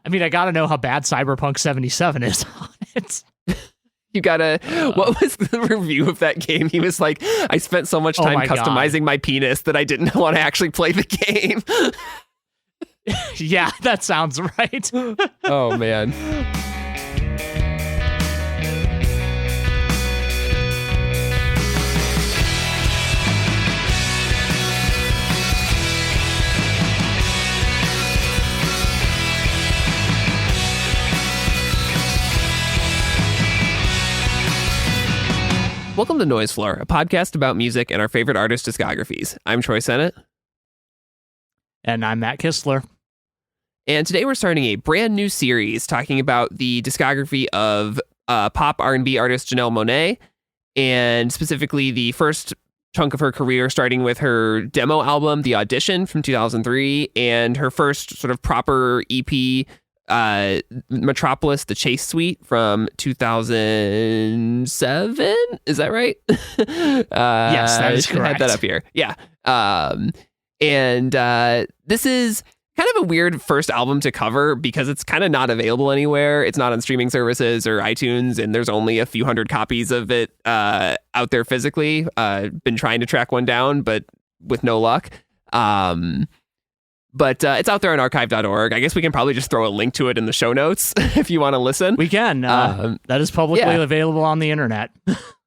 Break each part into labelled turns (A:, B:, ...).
A: I mean, I gotta know how bad Cyberpunk 77 is on it.
B: You gotta. What was the review of that game? He was like, I spent so much time customizing my penis that I didn't want to actually play the game.
A: Yeah, that sounds right.
B: Oh, man. Welcome to Noise Floor, a podcast about music and our favorite artist discographies. I'm Troy Sennett.
A: And I'm Matt Kistler.
B: And today we're starting a brand new series talking about the discography of pop R&B artist Janelle Monáe, and specifically the first chunk of her career, starting with her demo album, The Audition from 2003, and her first sort of proper EP, Metropolis, The Chase Suite from 2007. Is that right?
A: Yes, that is correct.
B: I had that up here. Yeah. And this is kind of a weird first album to cover because it's kind of not available anywhere. It's not on streaming services or iTunes, and there's only a few hundred copies of it out there physically. Been trying to track one down, but with no luck. But it's out there on archive.org. I guess we can probably just throw a link to it in the show notes if you want to listen.
A: We can. That is publicly available on the internet.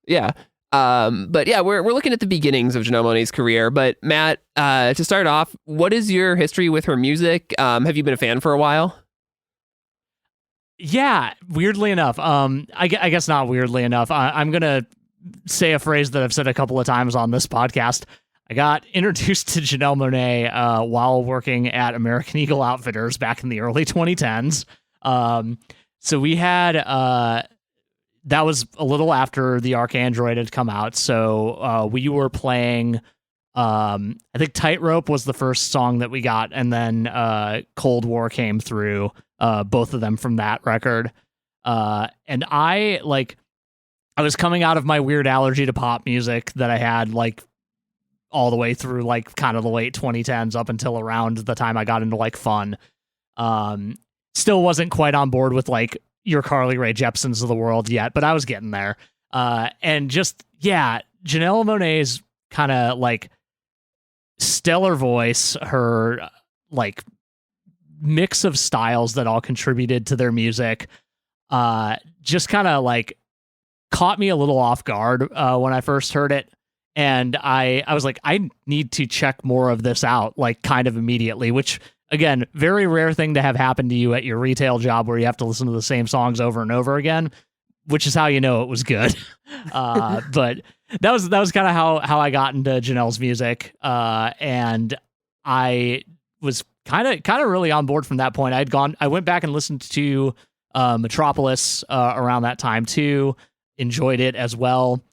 B: Yeah. But yeah, we're looking at the beginnings of Janelle Monáe's career. But Matt, to start off, what is your history with her music? Have you been a fan for a while?
A: Yeah, weirdly enough. I guess not weirdly enough. I'm going to say a phrase that I've said a couple of times on this podcast. I got introduced to Janelle Monáe while working at American Eagle Outfitters back in the early 2010s. So we had, that was a little after the Arc Android had come out. So we were playing, I think Tightrope was the first song that we got. And then Cold War came through, both of them from that record. And I was coming out of my weird allergy to pop music that I had all the way through kind of the late 2010s up until around the time I got into fun. Still wasn't quite on board with your Carly Rae Jepsons of the world yet, but I was getting there. And just, yeah, Janelle Monáe's kind of stellar voice, her mix of styles that all contributed to their music, just kind of caught me a little off guard when I first heard it. And I was like, I need to check more of this out, kind of immediately, which, again, very rare thing to have happen to you at your retail job where you have to listen to the same songs over and over again, which is how you know it was good. But that was kind of how I got into Janelle's music. And I was kind of really on board from that point. I went back and listened to Metropolis around that time too, enjoyed it as well.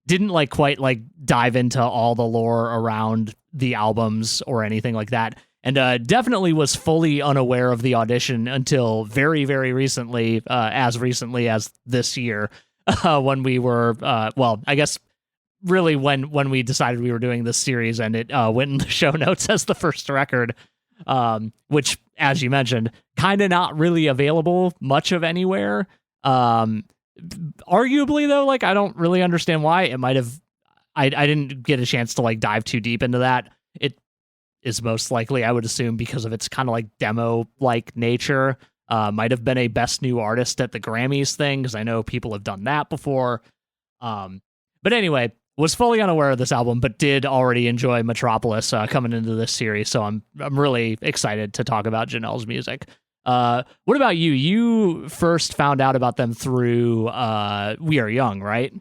A: Didn't quite dive into all the lore around the albums or anything like that. And definitely was fully unaware of The Audition until very, very recently, as recently as this year, when we were, I guess really when we decided we were doing this series, and it went in the show notes as the first record, which, as you mentioned, kind of not really available much of anywhere. Arguably though, I don't really understand why. It might have, I didn't get a chance to dive too deep into that. It is most likely, I would assume, because of its kind of demo nature. Might have been a best new artist at the Grammys thing, because I know people have done that before. But anyway, was fully unaware of this album, but did already enjoy Metropolis coming into this series. So I'm really excited to talk about Janelle's music. What about you? You first found out about them through We Are Young, right?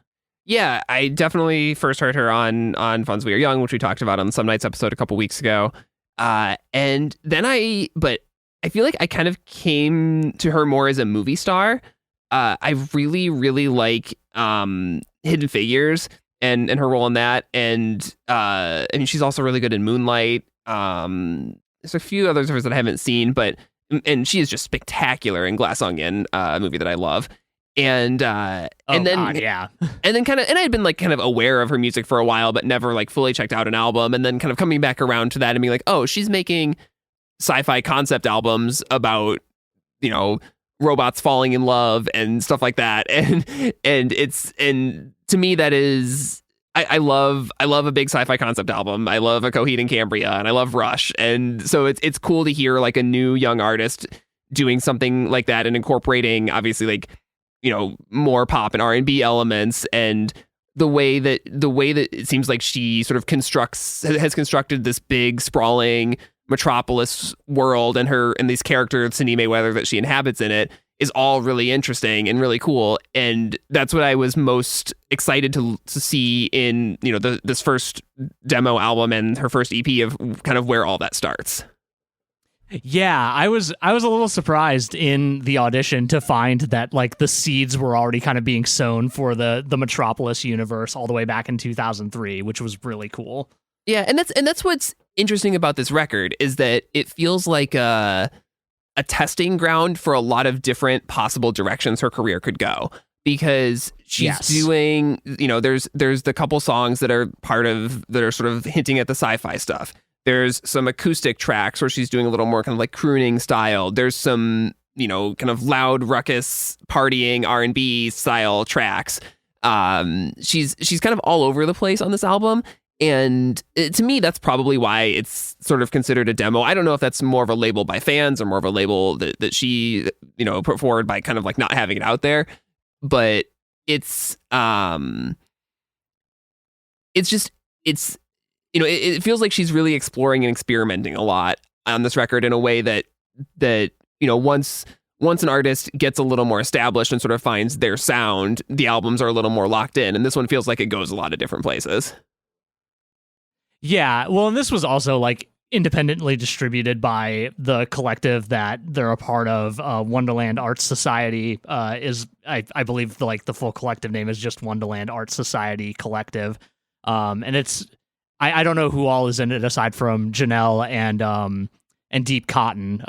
B: Yeah, I definitely first heard her on Fun's We Are Young, which we talked about on Some Nights episode a couple weeks ago. And then but I feel like I kind of came to her more as a movie star. I really, really like Hidden Figures and her role in that. And I mean, she's also really good in Moonlight. There's a few others of hers that I haven't seen, and she is just spectacular in Glass Onion, a movie that I love. And then I had been kind of aware of her music for a while, but never fully checked out an album. And then kind of coming back around to that and being oh, she's making sci-fi concept albums about robots falling in love and stuff like that. And to me, that is, I love a big sci-fi concept album. I love a Coheed and Cambria, and I love Rush. And so it's cool to hear like a new young artist doing something like that and incorporating obviously like, more pop and R&B elements, and the way that it seems like she sort of has constructed this big sprawling Metropolis world, and these characters, Sidney Mayweather, that she inhabits in it, is all really interesting and really cool. And that's what I was most excited to see in, this first demo album and her first EP, of kind of where all that starts.
A: Yeah, I was a little surprised in the audition to find that like the seeds were already kind of being sown for the Metropolis universe all the way back in 2003, which was really cool.
B: Yeah, and that's what's interesting about this record, is that it feels like a testing ground for a lot of different possible directions her career could go, because she's doing, there's the couple songs that are sort of hinting at the sci-fi stuff. There's some acoustic tracks where she's doing a little more kind of like crooning style. There's some, kind of loud, ruckus, partying R&B style tracks. She's kind of all over the place on this album. And to me, that's probably why it's sort of considered a demo. I don't know if that's more of a label by fans or more of a label that she, put forward by kind of like not having it out there. But it feels like she's really exploring and experimenting a lot on this record in a way that once an artist gets a little more established and sort of finds their sound, the albums are a little more locked in. And this one feels like it goes a lot of different places.
A: Yeah, well, and this was also like independently distributed by the collective that they're a part of. Wonderland Arts Society is, I believe, the full collective name is just Wonderland Arts Society Collective. And it's, I don't know who all is in it aside from Janelle and Deep Cotton,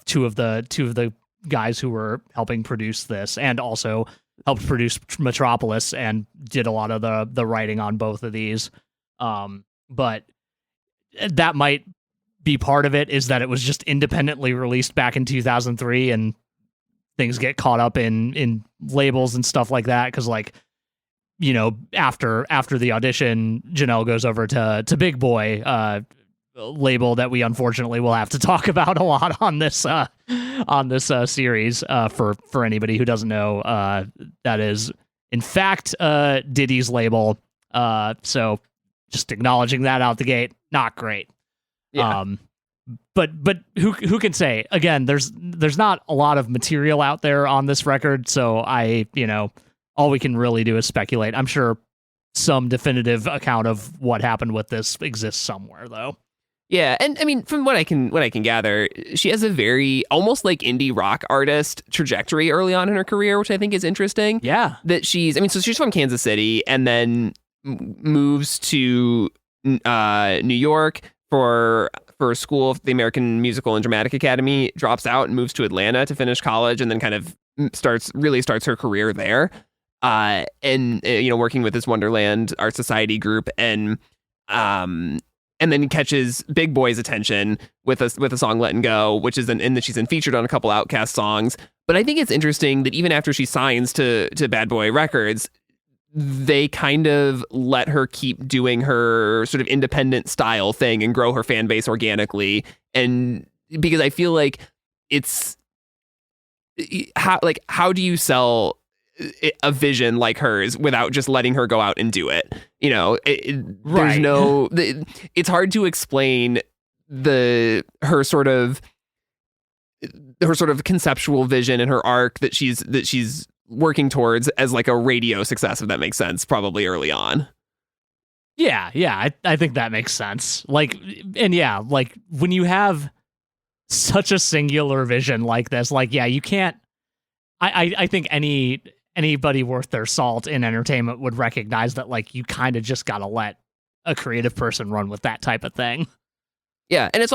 A: two of the guys who were helping produce this, and also helped produce Metropolis and did a lot of the writing on both of these. But that might be part of it, is that it was just independently released back in 2003, and things get caught up in labels and stuff like that. Cause like, after the audition, Janelle goes over to Big Boy, label that we unfortunately will have to talk about a lot on this series. For anybody who doesn't know, that is in fact Diddy's label. So just acknowledging that out the gate, not great.
B: Yeah.
A: But who can say? Again, there's not a lot of material out there on this record, so all we can really do is speculate. I'm sure some definitive account of what happened with this exists somewhere, though.
B: Yeah, and I mean, from what I can gather, she has a very almost like indie rock artist trajectory early on in her career, which I think is interesting.
A: Yeah,
B: that so she's from Kansas City, and then moves to New York for school, the American Musical and Dramatic Academy, drops out and moves to Atlanta to finish college, and then kind of starts her career there. And working with this Wonderland Art Society group, and then catches Big Boy's attention with a song "Letting Go," which is in that she's been featured on a couple Outkast songs. But I think it's interesting that even after she signs to Bad Boy Records, they kind of let her keep doing her sort of independent style thing and grow her fan base organically. And because I feel like it's how do you sell a vision like hers without just letting her go out and do it? There's no, it's hard to explain her sort of conceptual vision and her arc that she's working towards as like a radio success, if that makes sense, probably early on.
A: Yeah, I think that makes sense. Like when you have such a singular vision like this, you can't, I think anybody worth their salt in entertainment would recognize that you kind of just gotta let a creative person run with that type of thing.
B: Yeah, and it's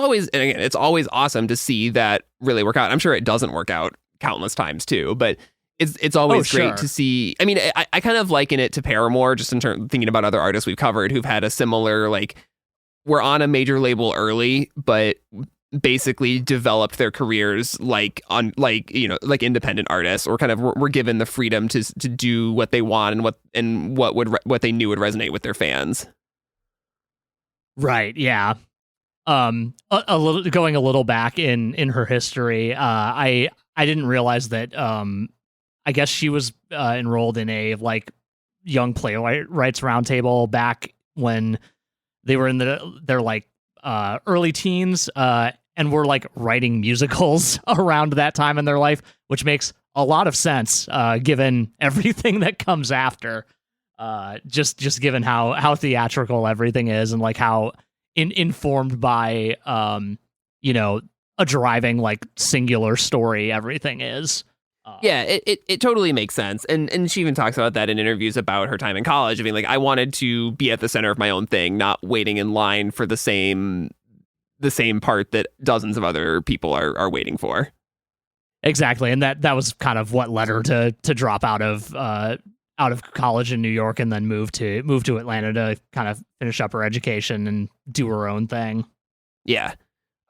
B: always awesome to see that really work out. I'm sure it doesn't work out countless times too, but it's always great to see. I mean, I kind of liken it to Paramore, just in terms thinking about other artists we've covered who've had a similar, we're on a major label early, but basically developed their careers like independent artists, or kind of were given the freedom to do what they want and what they knew would resonate with their fans.
A: Right. Yeah. A little going a little back in her history. I didn't realize that. I guess she was enrolled in a like young playwrights roundtable back when they were in their like early teens, and were like writing musicals around that time in their life, which makes a lot of sense given everything that comes after. Just given how theatrical everything is, and like how informed by a driving like singular story everything is.
B: Yeah, it totally makes sense. And she even talks about that in interviews about her time in college. I mean, like, I wanted to be at the center of my own thing, not waiting in line for the same part that dozens of other people are waiting for.
A: Exactly. And that was kind of what led her to drop out of college in New York and then move to Atlanta to kind of finish up her education and do her own thing.
B: Yeah.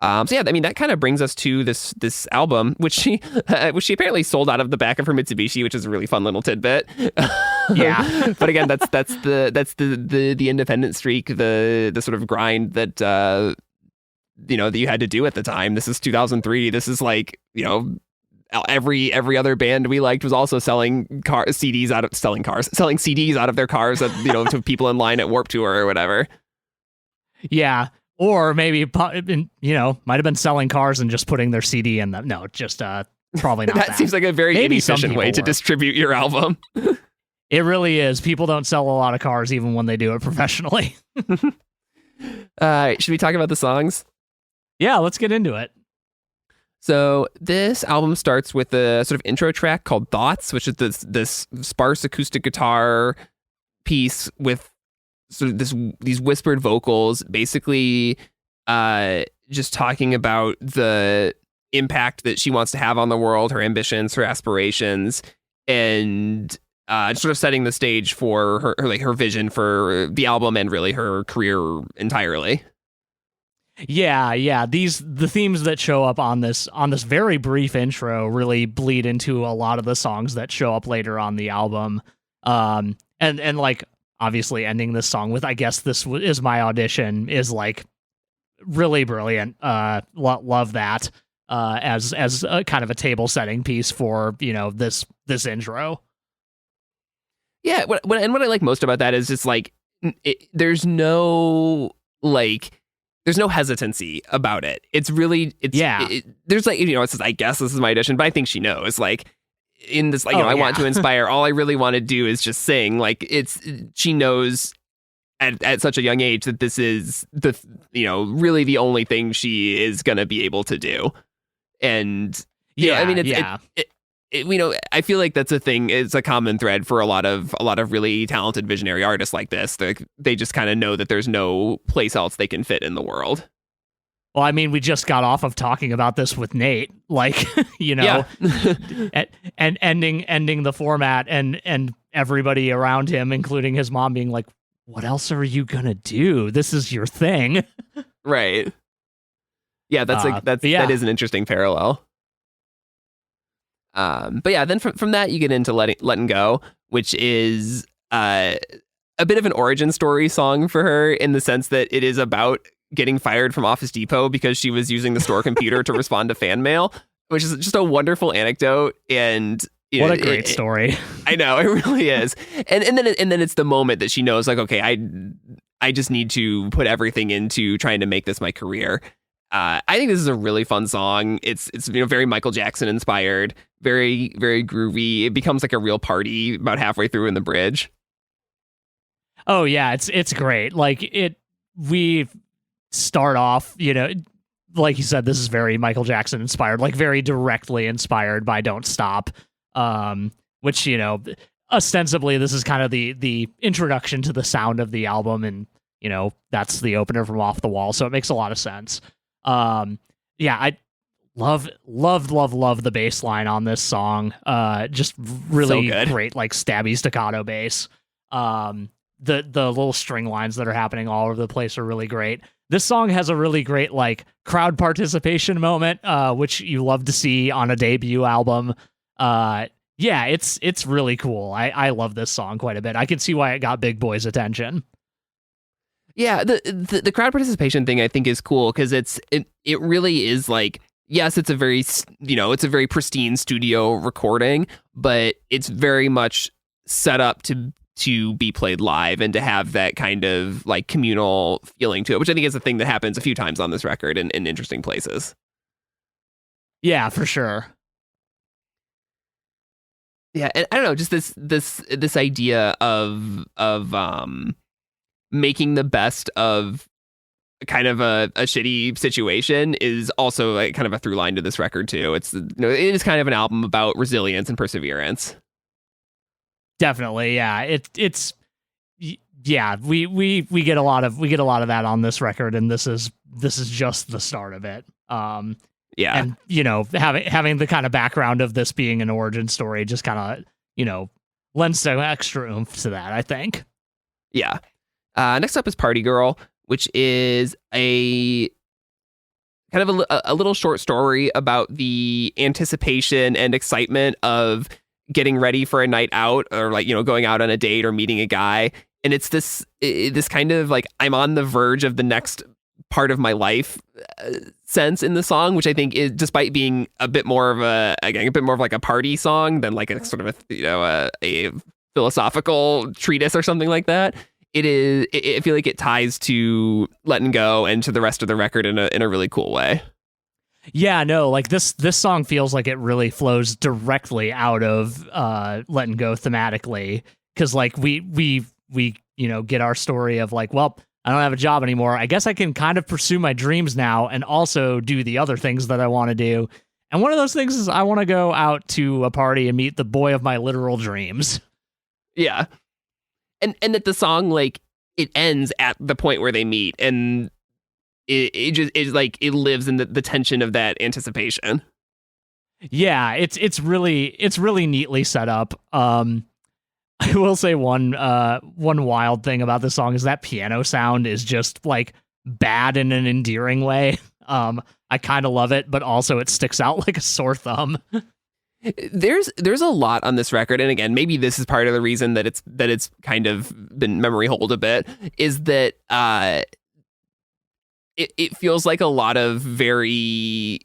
B: So yeah, I mean, that kind of brings us to this album, which she apparently sold out of the back of her Mitsubishi, which is a really fun little tidbit.
A: Yeah.
B: But again, that's the independent streak, the sort of grind that that you had to do at the time. This is 2003. This is like, every other band we liked was also selling CDs out of their cars at, to people in line at Warped Tour or whatever.
A: Yeah. Or maybe, might have been selling cars and just putting their CD in them. No, just probably not.
B: That seems like a very inefficient way to distribute your album.
A: It really is. People don't sell a lot of cars even when they do it professionally.
B: Should we talk about the songs?
A: Yeah, let's get into it.
B: So this album starts with a sort of intro track called Thoughts, which is this sparse acoustic guitar piece with sort of these whispered vocals, basically just talking about the impact that she wants to have on the world, her ambitions, her aspirations, and sort of setting the stage for her vision for the album and really her career entirely.
A: Yeah. The themes that show up on this very brief intro really bleed into a lot of the songs that show up later on the album. And like, obviously ending this song with, I guess this is my audition, is like really brilliant. Love that as a kind of a table setting piece for, this intro.
B: Yeah. What I like most about that is just like, there's no hesitancy about it. It's really, there's like, it says, I guess this is my audition, but I think she knows, like, in this, like, I want to inspire. All I really want to do is just sing. Like, she knows at such a young age that this is really the only thing she is going to be able to do. And I feel like that's a thing. It's a common thread for a lot of really talented visionary artists like this. They just kind of know that there's no place else they can fit in the world.
A: Well, I mean, we just got off of talking about this with Nate, like, and ending the format and everybody around him, including his mom, being like, what else are you going to do? This is your thing.
B: Right. Yeah, that is an interesting parallel. But yeah, then from that you get into letting go, which is a bit of an origin story song for her, in the sense that it is about getting fired from Office Depot because she was using the store computer to respond to fan mail, which is just a wonderful anecdote. And
A: what a great story.
B: I know, it really is. And then it's the moment that she knows, like, okay, I just need to put everything into trying to make this my career. I think this is a really fun song. It's very Michael Jackson inspired, very, very groovy. It becomes like a real party about halfway through in the bridge.
A: Oh yeah, it's great. Like, we start off, like you said, this is very Michael Jackson inspired, like very directly inspired by Don't Stop, which, ostensibly this is kind of the introduction to the sound of the album, and that's the opener from Off the Wall, so it makes a lot of sense. I love the bass line on this song. Just really
B: so
A: great, like stabby staccato bass. The little string lines that are happening all over the place are really great. this song has a really great like crowd participation moment, which you love to see on a debut album. Yeah, it's really cool. I love this song quite a bit. I can see why it got Big Boy's attention.
B: Yeah, the crowd participation thing I think is cool because it really is like, yes, it's a very pristine studio recording, but it's very much set up to be played live and to have that kind of like communal feeling to it, which I think is a thing that happens a few times on this record in interesting places.
A: Yeah, for sure.
B: Yeah, and I don't know, just this idea of making the best of kind of a shitty situation is also like kind of a through line to this record too. It is kind of an album about resilience and perseverance.
A: Definitely, yeah. It's yeah. We get a lot of that on this record, and this is just the start of it.
B: Yeah,
A: and having the kind of background of this being an origin story just kind of lends some extra oomph to that, I think.
B: Yeah. Next up is Party Girl, which is a kind of a little short story about the anticipation and excitement of getting ready for a night out or like, going out on a date or meeting a guy. And it's this kind of like, I'm on the verge of the next part of my life sense in the song, which I think is, despite being a bit more of like a party song than like a sort of a philosophical treatise or something like that. I feel like it ties to Letting Go and to the rest of the record in a really cool way.
A: Yeah, no, like this song feels like it really flows directly out of Letting Go thematically, because like we get our story of like, well, I don't have a job anymore. I guess I can kind of pursue my dreams now and also do the other things that I want to do. And one of those things is I want to go out to a party and meet the boy of my literal dreams.
B: Yeah. And that the song, like, it ends at the point where they meet, and it lives in the tension of that anticipation.
A: Yeah, it's really neatly set up. I will say one wild thing about this song is that piano sound is just like bad in an endearing way. I kind of love it, but also it sticks out like a sore thumb.
B: There's a lot on this record, and again, maybe this is part of the reason that it's kind of been memory hold a bit, is that it feels like a lot of very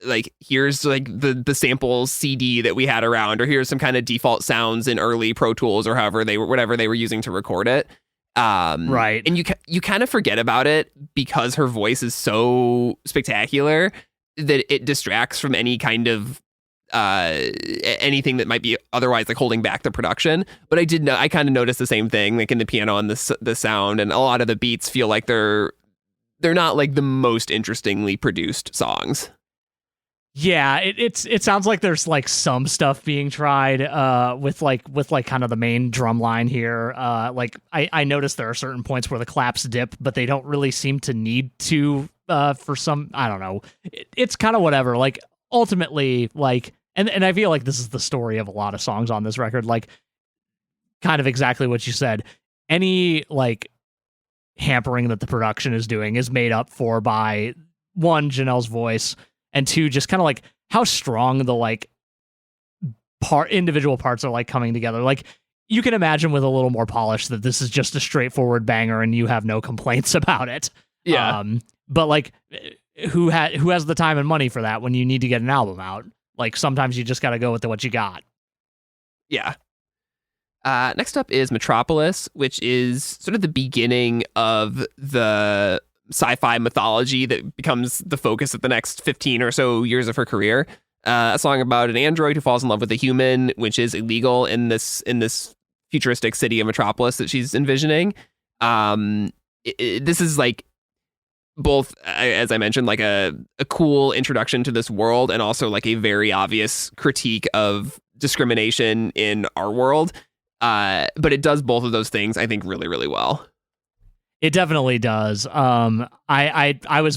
B: like, here's like the sample CD that we had around, or here's some kind of default sounds in early Pro Tools or whatever they were using to record it.
A: Right.
B: And you kind of forget about it because her voice is so spectacular that it distracts from any kind of anything that might be otherwise like holding back the production. But I kind of noticed the same thing, like in the piano and the sound, and a lot of the beats feel like they're not like the most interestingly produced songs.
A: Yeah, it sounds like there's like some stuff being tried with kind of the main drum line here. Like I noticed there are certain points where the claps dip, but they don't really seem to need to for some, I don't know. It's kind of whatever. Like ultimately, like and I feel like this is the story of a lot of songs on this record, like kind of exactly what you said. Any like hampering that the production is doing is made up for by, one, Janelle's voice, and two, just kind of like how strong the like individual parts are like coming together. Like you can imagine with a little more polish that this is just a straightforward banger and you have no complaints about it.
B: Yeah.
A: But like who has the time and money for that when you need to get an album out? Like sometimes you just got to go with what you got.
B: Yeah. Next up is Metropolis, which is sort of the beginning of the sci-fi mythology that becomes the focus of the next 15 or so years of her career. A song about an android who falls in love with a human, which is illegal in this futuristic city of Metropolis that she's envisioning. This is like both, as I mentioned, like a cool introduction to this world, and also like a very obvious critique of discrimination in our world. But it does both of those things, I think, really, really well.
A: It definitely does. I was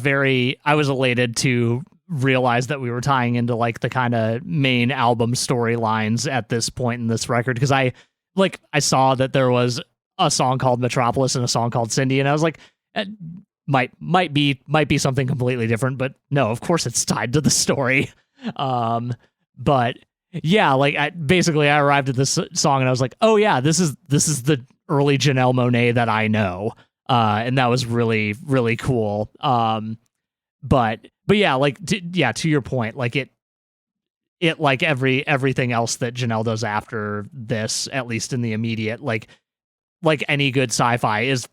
A: elated to realize that we were tying into like the kind of main album storylines at this point in this record, because I saw that there was a song called Metropolis and a song called Cindy, and I was like, might be something completely different, but no, of course it's tied to the story. But yeah, like I arrived at this song and I was like, oh yeah, this is the early Janelle Monáe that I know. And that was really, really cool. But yeah, like, to your point, like it like everything else that Janelle does after this, at least in the immediate, like any good sci-fi is,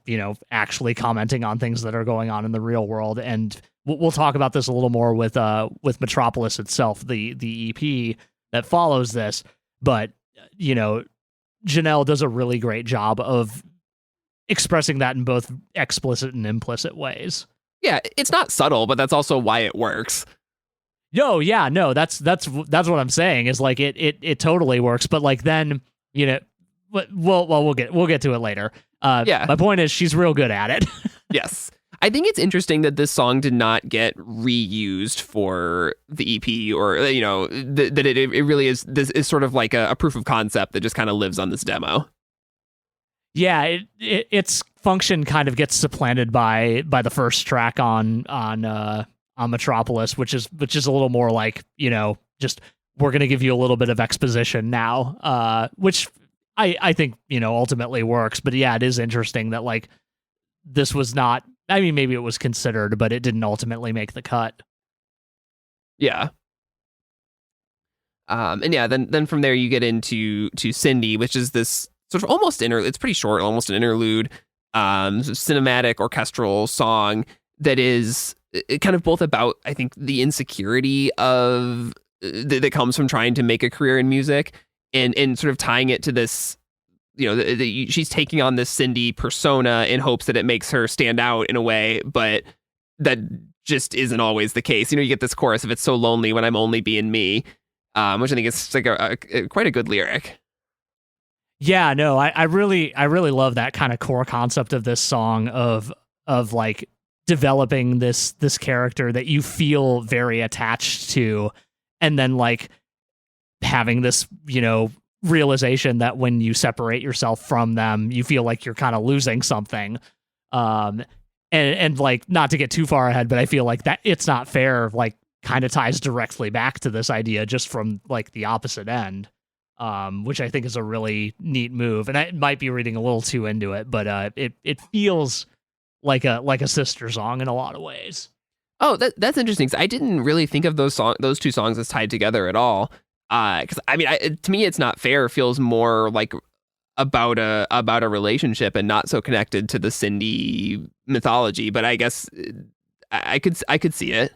A: actually commenting on things that are going on in the real world. And we'll talk about this a little more with Metropolis itself, the EP that follows this. But, Janelle does a really great job of expressing that in both explicit and implicit ways.
B: Yeah, it's not subtle, but that's also why it works.
A: No, yeah, no, that's what I'm saying is like it totally works. But like then, we'll get to it later.
B: Yeah.
A: My point is she's real good at it.
B: Yes. I think it's interesting that this song did not get reused for the EP, or that it really is. This is sort of like a proof of concept that just kind of lives on this demo.
A: Yeah, its function kind of gets supplanted by the first track on Metropolis, which is a little more like, just we're gonna give you a little bit of exposition now, which I think ultimately works. But yeah, it is interesting that like this was not. I mean, maybe it was considered, but it didn't ultimately make the cut.
B: Yeah. And yeah, then from there you get into Cindy, which is this sort of almost it's pretty short, almost an interlude, cinematic orchestral song that is kind of both about, I think, the insecurity of that comes from trying to make a career in music, and sort of tying it to this. She's taking on this Cindy persona in hopes that it makes her stand out in a way, but that just isn't always the case. You get this chorus of "It's so lonely when I'm only being me," which I think is like a quite a good lyric.
A: Yeah, no, I really love that kind of core concept of this song of like developing this character that you feel very attached to, and then like having this, realization that when you separate yourself from them, you feel like you're kind of losing something. And like, not to get too far ahead, but I feel like that It's Not Fair, like, kind of ties directly back to this idea just from like the opposite end, which I think is a really neat move. And I might be reading a little too into it, but it feels like a sister song in a lot of ways.
B: Oh, that's interesting. 'Cause I didn't really think of those two songs as tied together at all. Because I mean, to me, It's Not Fair feels more like about a relationship and not so connected to the Cindy mythology. But I guess I could see it.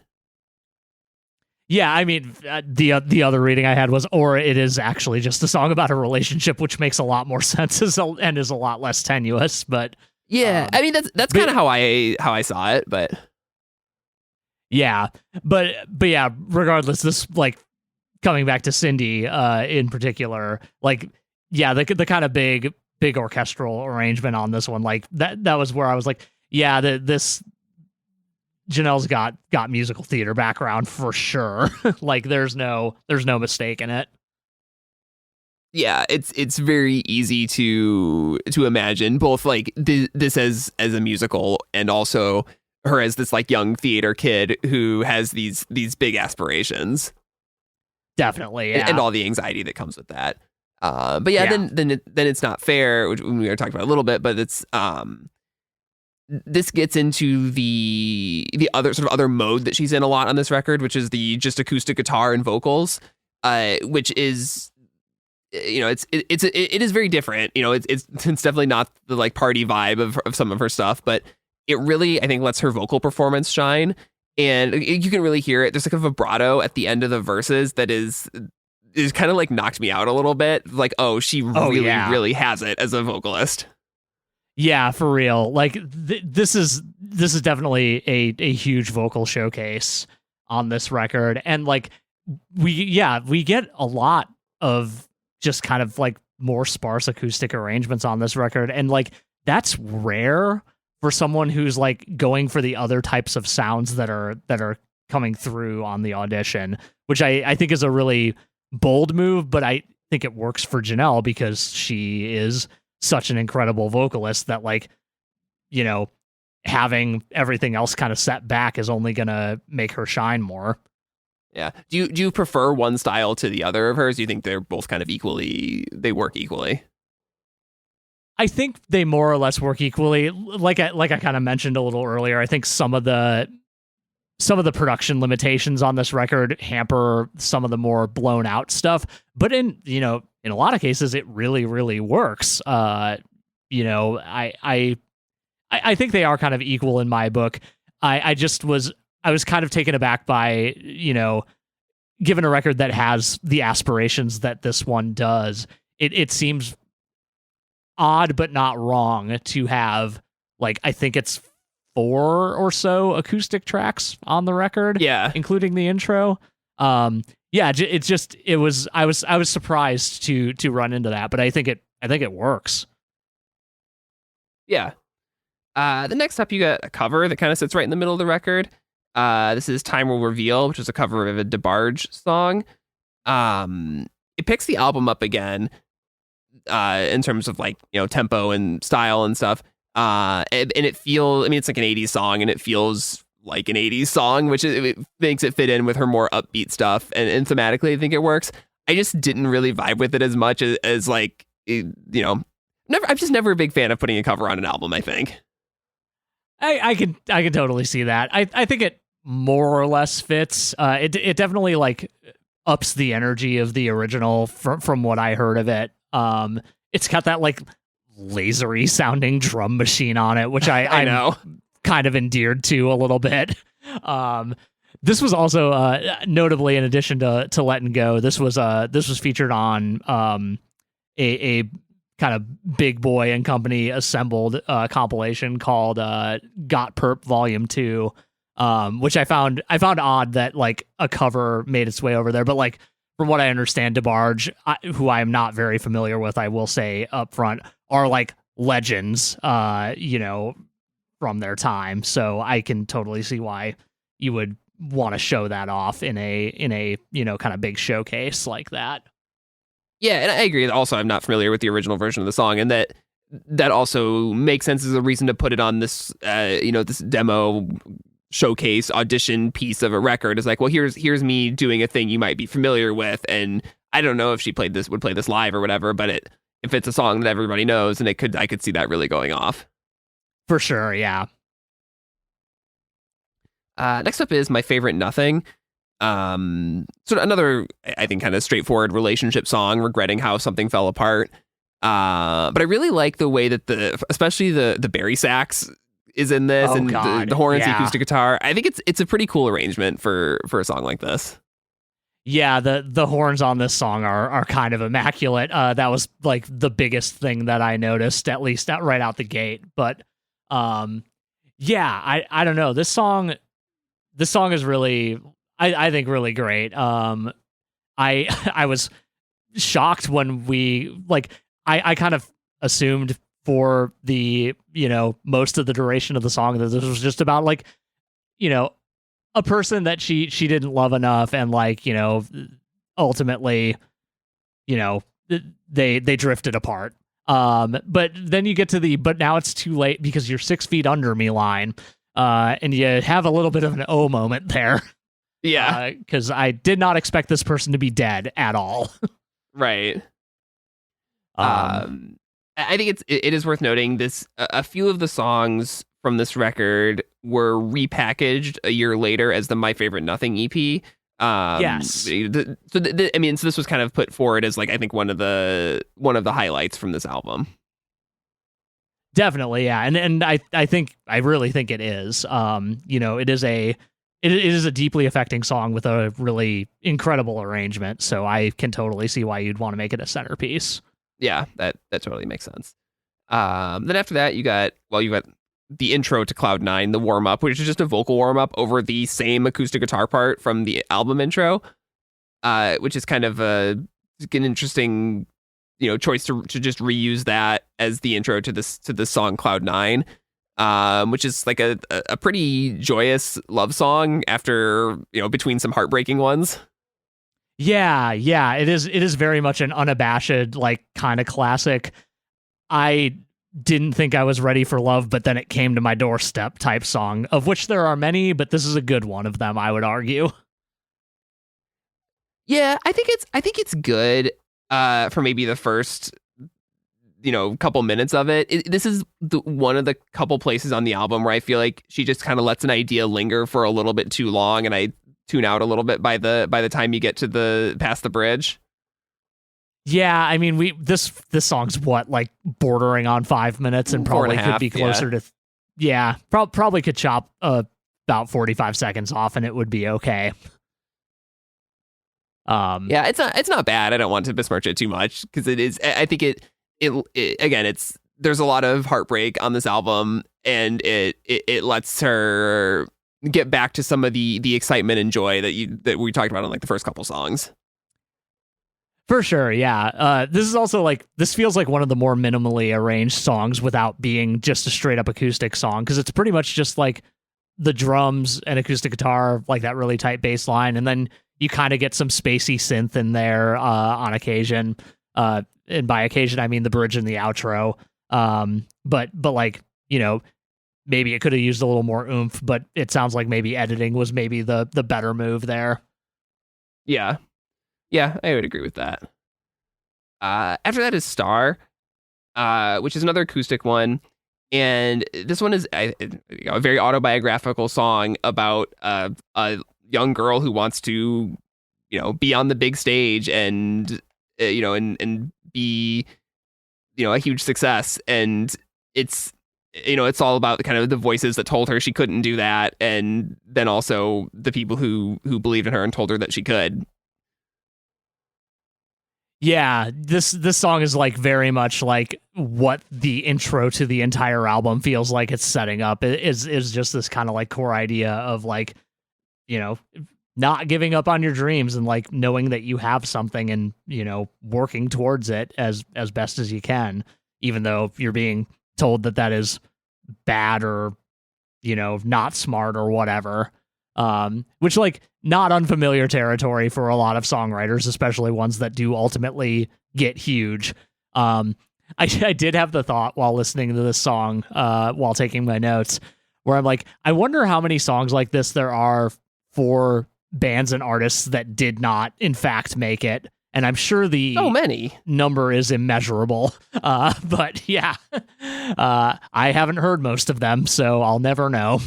A: Yeah, I mean, the other reading I had was, or it is actually just a song about a relationship, which makes a lot more sense and is a lot less tenuous. But
B: yeah, I mean that's kind of how I saw it. But
A: yeah, but yeah, regardless, this like. Coming back to Cindy in particular, like, yeah, the kind of big orchestral arrangement on this one, like that was where I was like, yeah, this Janelle's got musical theater background for sure. Like there's no mistake in it.
B: Yeah, it's very easy to imagine both like this as a musical, and also her as this like young theater kid who has these big aspirations.
A: Definitely, yeah.
B: And all the anxiety that comes with that. But yeah, then It's Not Fair, which we were talking about a little bit, but it's this gets into the other sort of other mode that she's in a lot on this record, which is the just acoustic guitar and vocals, which is it is very different. It's definitely not the like party vibe of some of her stuff, but it really, I think, lets her vocal performance shine. And you can really hear it. There's like a vibrato at the end of the verses that is kind of like knocked me out a little bit. Like, oh, she really has it as a vocalist.
A: Yeah, for real. Like this is definitely a huge vocal showcase on this record. And like we get a lot of just kind of like more sparse acoustic arrangements on this record. And like that's rare for someone who's like going for the other types of sounds that are coming through on the Audition, which I think is a really bold move, but I think it works for Janelle because she is such an incredible vocalist that like, having everything else kind of set back is only going to make her shine more.
B: Yeah. Do you prefer one style to the other of hers? Do you think they're both kind of they work equally?
A: I think they more or less work equally. Like I kind of mentioned a little earlier, I think some of the production limitations on this record hamper some of the more blown out stuff, but in a lot of cases it really, really works. I think they are kind of equal in my book. I was kind of taken aback by, given a record that has the aspirations that this one does, it seems odd but not wrong to have, like, I think it's 4 or so acoustic tracks on the record, including the intro. I was surprised to run into that, but I think it works.
B: Yeah. The next up, you got a cover that kind of sits right in the middle of the record. This is Time Will Reveal, which is a cover of a DeBarge song. It picks the album up again in terms of, like, tempo and style and stuff. And it feels, I mean, it's like an 80s song, and it feels like an 80s song, which it makes it fit in with her more upbeat stuff. And thematically, I think it works. I just didn't really vibe with it as much as like, I'm just never a big fan of putting a cover on an album, I think.
A: I can totally see that. I think it more or less fits. It definitely, like, ups the energy of the original from what I heard of it. It's got that, like, lasery sounding drum machine on it, which I know kind of endeared to a little bit. This was also notably, in addition to Letting Go, this was featured on a kind of Big Boy and Company assembled compilation called Got Perp Volume 2, which I found odd that, like, a cover made its way over there. But, like, from what I understand, DeBarge, who I am not very familiar with, I will say up front, are, like, legends, from their time. So I can totally see why you would want to show that off in a kind of big showcase like that.
B: Yeah, and I agree. Also, I'm not familiar with the original version of the song, and that also makes sense as a reason to put it on this, this demo showcase audition piece of a record. Is like, well, here's me doing a thing you might be familiar with, and I don't know if she would play this live or whatever, but if it's a song that everybody knows, and I could see that really going off.
A: For sure, yeah.
B: Next up is My Favorite Nothing. Sort of another, I think, kind of straightforward relationship song, regretting how something fell apart. But I really like the way that especially the Barry sax is in this, and the horns, the acoustic guitar. I think it's a pretty cool arrangement for a song like this.
A: Yeah, the horns on this song are kind of immaculate. That was, like, the biggest thing that I noticed, at least right out the gate. But I don't know. This song is really, I think, really great. I was shocked when I kind of assumed for the, most of the duration of the song that this was just about, like, a person that she didn't love enough, and, like, ultimately, they drifted apart. But then you get to but now it's too late because you're 6 feet under me line. And you have a little bit of an oh moment there.
B: Yeah.
A: Because I did not expect this person to be dead at all.
B: Right. I think it is worth noting this. A few of the songs from this record were repackaged a year later as the My Favorite Nothing EP.
A: Yes.
B: So this was kind of put forward as, like, I think one of the highlights from this album.
A: Definitely, yeah, and I really think it is. It is a deeply affecting song with a really incredible arrangement. So I can totally see why you'd want to make it a centerpiece.
B: Yeah, that totally makes sense. Then after that, you got the intro to Cloud 9, the warm up, which is just a vocal warm up over the same acoustic guitar part from the album intro, which is kind of an interesting, choice to just reuse that as the intro to this song Cloud 9, which is like a pretty joyous love song after, between some heartbreaking ones.
A: Yeah, it is very much an unabashed, like, kind of classic. I didn't think I was ready for love, but then it came to my doorstep type song, of which there are many, but this is a good one of them, I would argue.
B: Yeah, I think it's good for maybe the first couple minutes of it. This is one of the couple places on the album where I feel like she just kind of lets an idea linger for a little bit too long, and I tune out a little bit by the time you get to past the bridge.
A: Yeah, I mean, this song's what, like bordering on 5 minutes, and probably could be closer to. Yeah, probably could chop about 45 seconds off, and it would be okay.
B: Yeah, it's not bad. I don't want to besmirch it too much because it is. I think it again, there's a lot of heartbreak on this album, and it lets her get back to some of the excitement and joy that we talked about in like the first couple songs.
A: For sure, yeah. This is also this feels like one of the more minimally arranged songs without being just a straight up acoustic song, because it's pretty much just like the drums and acoustic guitar, like that really tight bass line, and then you kind of get some spacey synth in there on occasion. And by occasion, I mean the bridge and the outro. But like, maybe it could have used a little more oomph, but it sounds like maybe editing was maybe the better move there.
B: Yeah. Yeah, I would agree with that. After that is Star, which is another acoustic one. And this one is a very autobiographical song about a young girl who wants to, be on the big stage and, and be, a huge success. And it's all about kind of the voices that told her she couldn't do that. And then also the people who believed in her and told her that she could.
A: Yeah, this song is like very much like what the intro to the entire album feels like it's setting up. It is just this kind of like core idea of like, not giving up on your dreams and like knowing that you have something and, working towards it as best as you can, even though you're being told that is bad or, not smart or whatever. Which like not unfamiliar territory for a lot of songwriters, especially ones that do ultimately get huge. I did have the thought while listening to this song, while taking my notes, where I'm like, I wonder how many songs like this there are for bands and artists that did not, in fact, make it. And I'm sure the
B: many
A: number is immeasurable. But yeah, I haven't heard most of them, so I'll never know.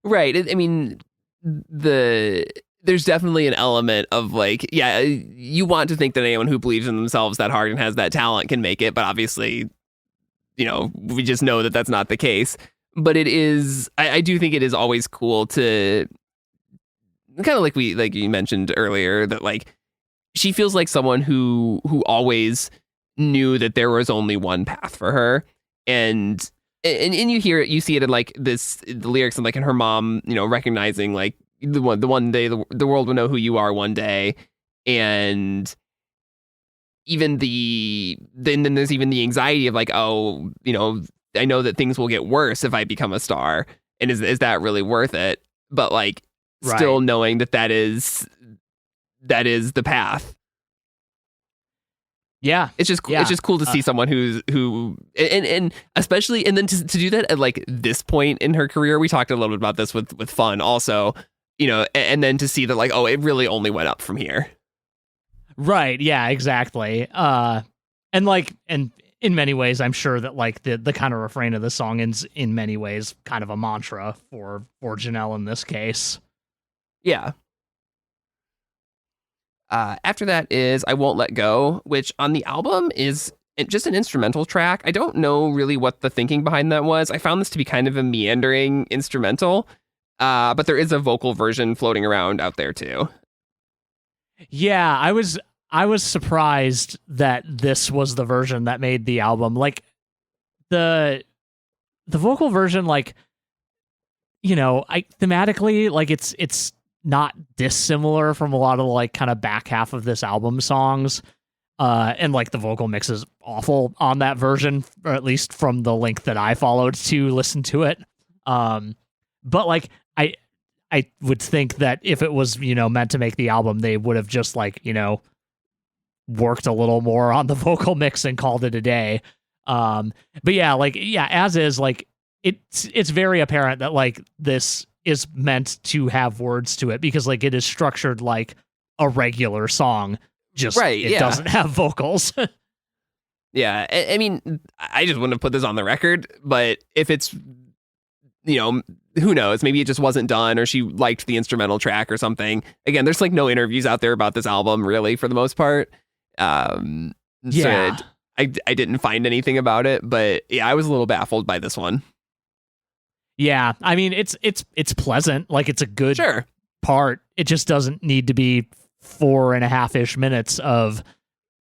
B: Right. I mean, there's definitely an element of like, yeah, you want to think that anyone who believes in themselves that hard and has that talent can make it, but obviously, we just know that that's not the case. But it is, I do think it is always cool to kind of like you mentioned earlier, that like she feels like someone who always knew that there was only one path for her, and you hear it, you see it in like the lyrics, and like in her mom, recognizing like the one day the world will know who you are one day, and even then there's even the anxiety of like, oh, I know that things will get worse if I become a star, and is that really worth it? But like still knowing that is the path.
A: Yeah,
B: it's just cool to see someone who and especially, and then to do that at like this point in her career. We talked a little bit about this with Fun also, and then to see that like, oh, it really only went up from here.
A: Right. Yeah, exactly. And in many ways, I'm sure that like the kind of refrain of the song is in many ways kind of a mantra for Janelle in this case.
B: Yeah. After that is I Won't Let Go, which on the album is just an instrumental track. I don't know really what the thinking behind that was. I found this to be kind of a meandering instrumental, but there is a vocal version floating around out there too.
A: Yeah, I was surprised that this was the version that made the album. Like the vocal version, like, thematically, like it's not dissimilar from a lot of like kind of back half of this album songs, and like the vocal mix is awful on that version, or at least from the link that I followed to listen to it. But like I would think that if it was meant to make the album, they would have just like worked a little more on the vocal mix and called it a day. But yeah, like, yeah, as is, like, it's very apparent that like this is meant to have words to it because like it is structured like a regular song, just
B: Right,
A: it
B: yeah.
A: doesn't have vocals.
B: Yeah, I mean, I just wouldn't have put this on the record, but if it's, who knows? Maybe it just wasn't done, or she liked the instrumental track or something. Again, there's like no interviews out there about this album, really, for the most part.
A: Yeah.
B: So I didn't find anything about it, but yeah, I was a little baffled by this one.
A: Yeah, I mean it's pleasant, like it's a good
B: Sure.
A: part. It just doesn't need to be 4.5-ish minutes of,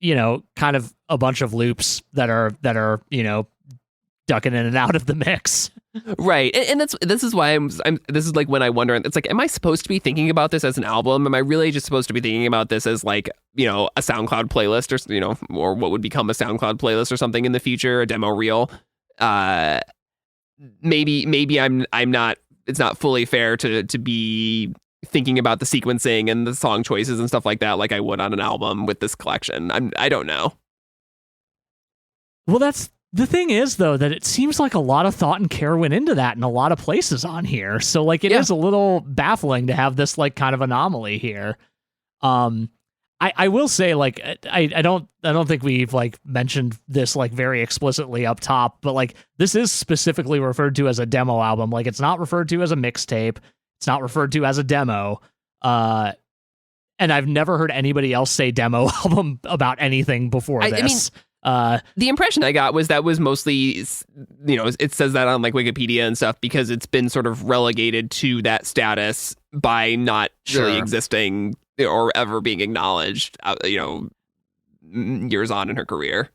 A: kind of a bunch of loops that are ducking in and out of the mix.
B: Right. And this is why this is like when I wonder, it's like, am I supposed to be thinking about this as an album? Am I really just supposed to be thinking about this as like, a SoundCloud playlist or, or what would become a SoundCloud playlist or something in the future, a demo reel? Maybe I'm not, it's not fully fair to be thinking about the sequencing and the song choices and stuff like that like I would on an album with this collection. I don't know.
A: Well, that's the thing is, though, that it seems like a lot of thought and care went into that in a lot of places on here. So like it is a little baffling to have this like kind of anomaly here. I will say, like, I don't think we've like mentioned this like very explicitly up top, but like this is specifically referred to as a demo album. Like it's not referred to as a mixtape. It's not referred to as a demo. And I've never heard anybody else say demo album about anything before this.
B: I mean, the impression I got was that was mostly, it says that on like Wikipedia and stuff because it's been sort of relegated to that status by not really existing or ever being acknowledged, years on in her career.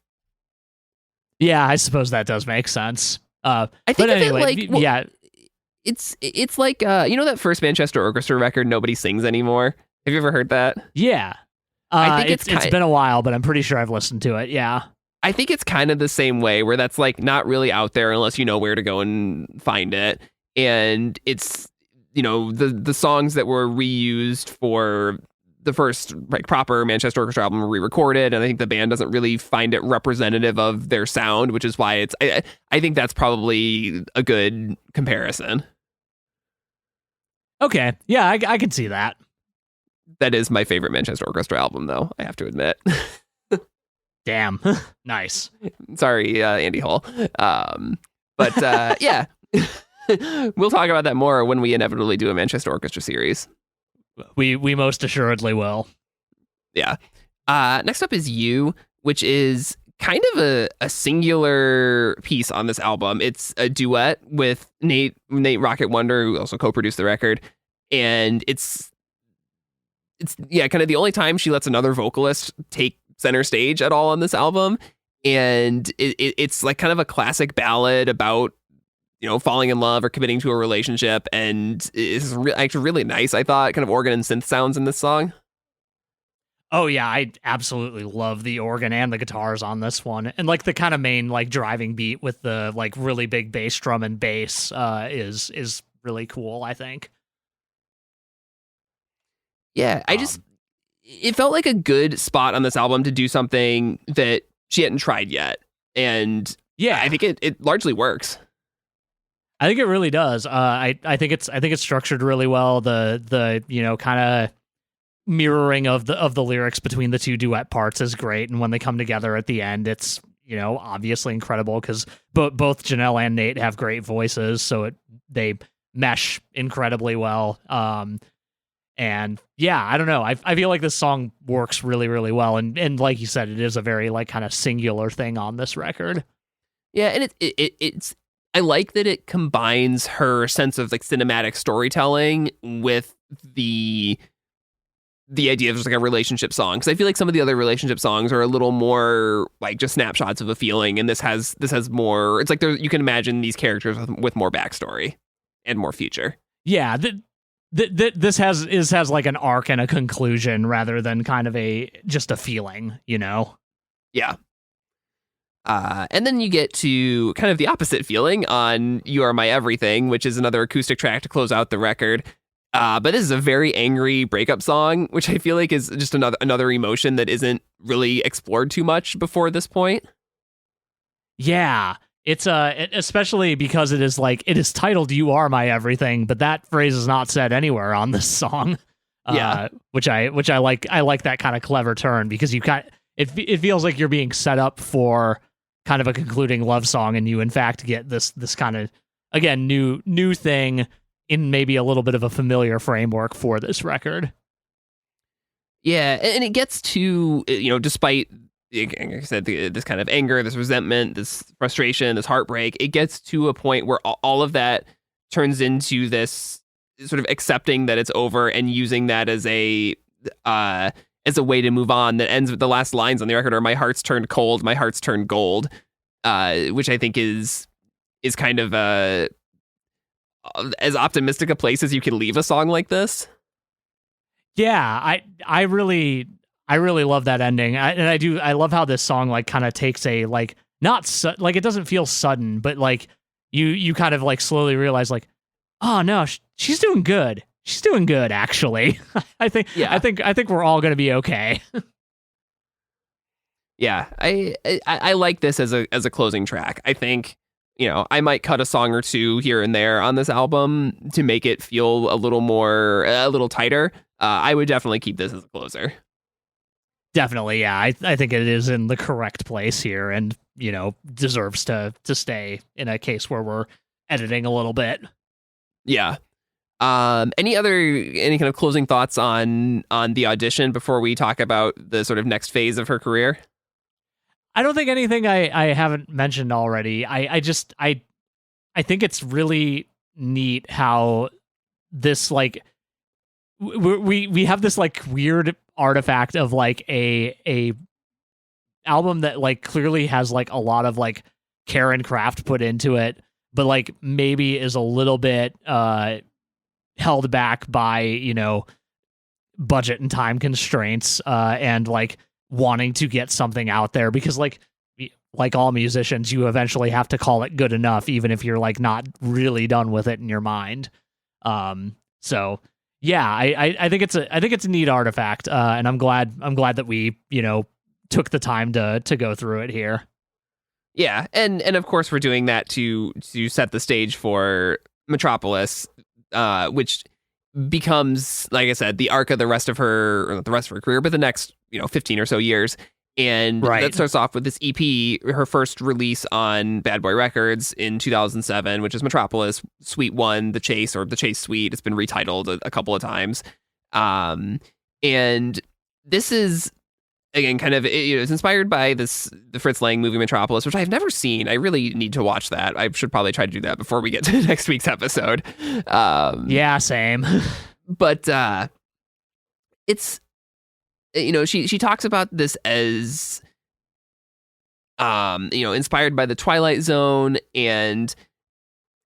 A: Yeah, I suppose that does make sense.
B: I think
A: anyway, yeah.
B: It's like, that first Manchester Orchestra record, Nobody Sings Anymore. Have you ever heard that?
A: Yeah. I think it's been a while, but I'm pretty sure I've listened to it. Yeah.
B: I think it's kind of the same way where that's like not really out there unless you know where to go and find it. And it's, the songs that were reused for the first like proper Manchester Orchestra album were re-recorded, and I think the band doesn't really find it representative of their sound, which is why I think that's probably a good comparison.
A: Okay. Yeah, I can see that.
B: That is my favorite Manchester Orchestra album, though, I have to admit.
A: Damn. Nice.
B: Sorry, Andy Hall. But yeah, we'll talk about that more when we inevitably do a Manchester Orchestra series.
A: We most assuredly will.
B: Yeah. Next up is You, which is kind of a singular piece on this album. It's a duet with Nate Rocket Wonder, who also co-produced the record. And it's kind of the only time she lets another vocalist take center stage at all on this album. And it's like kind of a classic ballad about, falling in love or committing to a relationship. And it's actually really nice, I thought, kind of organ and synth sounds in this song.
A: Oh, yeah, I absolutely love the organ and the guitars on this one. And like the kind of main like driving beat with the like really big bass drum and bass is really cool, I think.
B: Yeah, it felt like a good spot on this album to do something that she hadn't tried yet. And yeah, I think it largely works.
A: I think it really does. I think it's structured really well. The kind of mirroring of the lyrics between the two duet parts is great, and when they come together at the end, it's obviously incredible because both Janelle and Nate have great voices, so they mesh incredibly well. And yeah, I don't know. I feel like this song works really, really well, and like you said, it is a very like kind of singular thing on this record.
B: Yeah, and it's I like that it combines her sense of like cinematic storytelling with the idea of just like a relationship song, because I feel like some of the other relationship songs are a little more like just snapshots of a feeling, and this has more. It's like you can imagine these characters with more backstory and more future.
A: Yeah, this has like an arc and a conclusion rather than kind of just a feeling,
B: Yeah. And then you get to kind of the opposite feeling on You Are My Everything, which is another acoustic track to close out the record. But this is a very angry breakup song, which I feel like is just another emotion that isn't really explored too much before this point.
A: Yeah. It's especially because it is titled "You Are My Everything," but that phrase is not said anywhere on this song.
B: Yeah.
A: Which I like. I like that kind of clever turn because it feels like you're being set up for kind of a concluding love song, and you in fact get this kind of, again, new thing in maybe a little bit of a familiar framework for this record.
B: Yeah, and it gets to, despite, like I said, this kind of anger, this resentment, this frustration, this heartbreak, it gets to a point where all of that turns into this sort of accepting that it's over and using that as a way to move on. That ends with the last lines on the record are "My heart's turned cold, my heart's turned gold," which I think is kind of as optimistic a place as you can leave a song like this.
A: Yeah, I really love that ending. I love how this song like kind of takes a like like it doesn't feel sudden, but like you kind of like slowly realize like, oh no, she's doing good. She's doing good actually. I think we're all going to be okay.
B: Yeah, I like this as a closing track. I think, I might cut a song or two here and there on this album to make it feel a little tighter. I would definitely keep this as a closer.
A: Definitely, yeah. I think it is in the correct place here, and deserves to stay in a case where we're editing a little bit.
B: Yeah. Any kind of closing thoughts on the audition before we talk about the sort of next phase of her career?
A: I don't think anything I haven't mentioned already. I think it's really neat how this like we have this like weird artifact of like a album that like clearly has like a lot of like care and craft put into it, but like maybe is a little bit held back by budget and time constraints and like wanting to get something out there, because like all musicians, you eventually have to call it good enough even if you're like not really done with it in your mind. So yeah, I think it's a neat artifact, and I'm glad that we took the time to go through it here.
B: Yeah, and of course we're doing that to set the stage for Metropolis, which becomes, like I said, the arc of the rest of her career, but the next 15 or so years. And that starts off with this EP, her first release on Bad Boy Records in 2007, which is Metropolis Suite 1, The Chase, or The Chase Suite. It's been retitled a couple of times. And this is, again, kind of, it's inspired by the Fritz Lang movie Metropolis, which I've never seen. I really need to watch that. I should probably try to do that before we get to next week's episode.
A: Yeah, same.
B: But it's, she talks about this as, inspired by the Twilight Zone and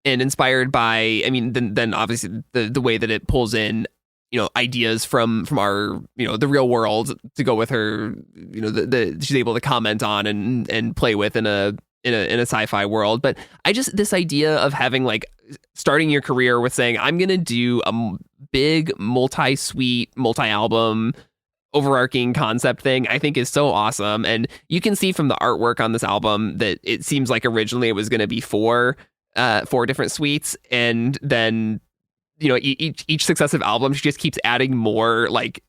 B: inspired by, then obviously the way that it pulls in, ideas from our, the real world to go with her, she's able to comment on and play with in a sci-fi world. But this idea of having like starting your career with saying, I'm going to do a big multi-suite, multi-album overarching concept thing, I think is so awesome. And you can see from the artwork on this album that it seems like originally it was going to be four different suites, and then each successive album she just keeps adding more like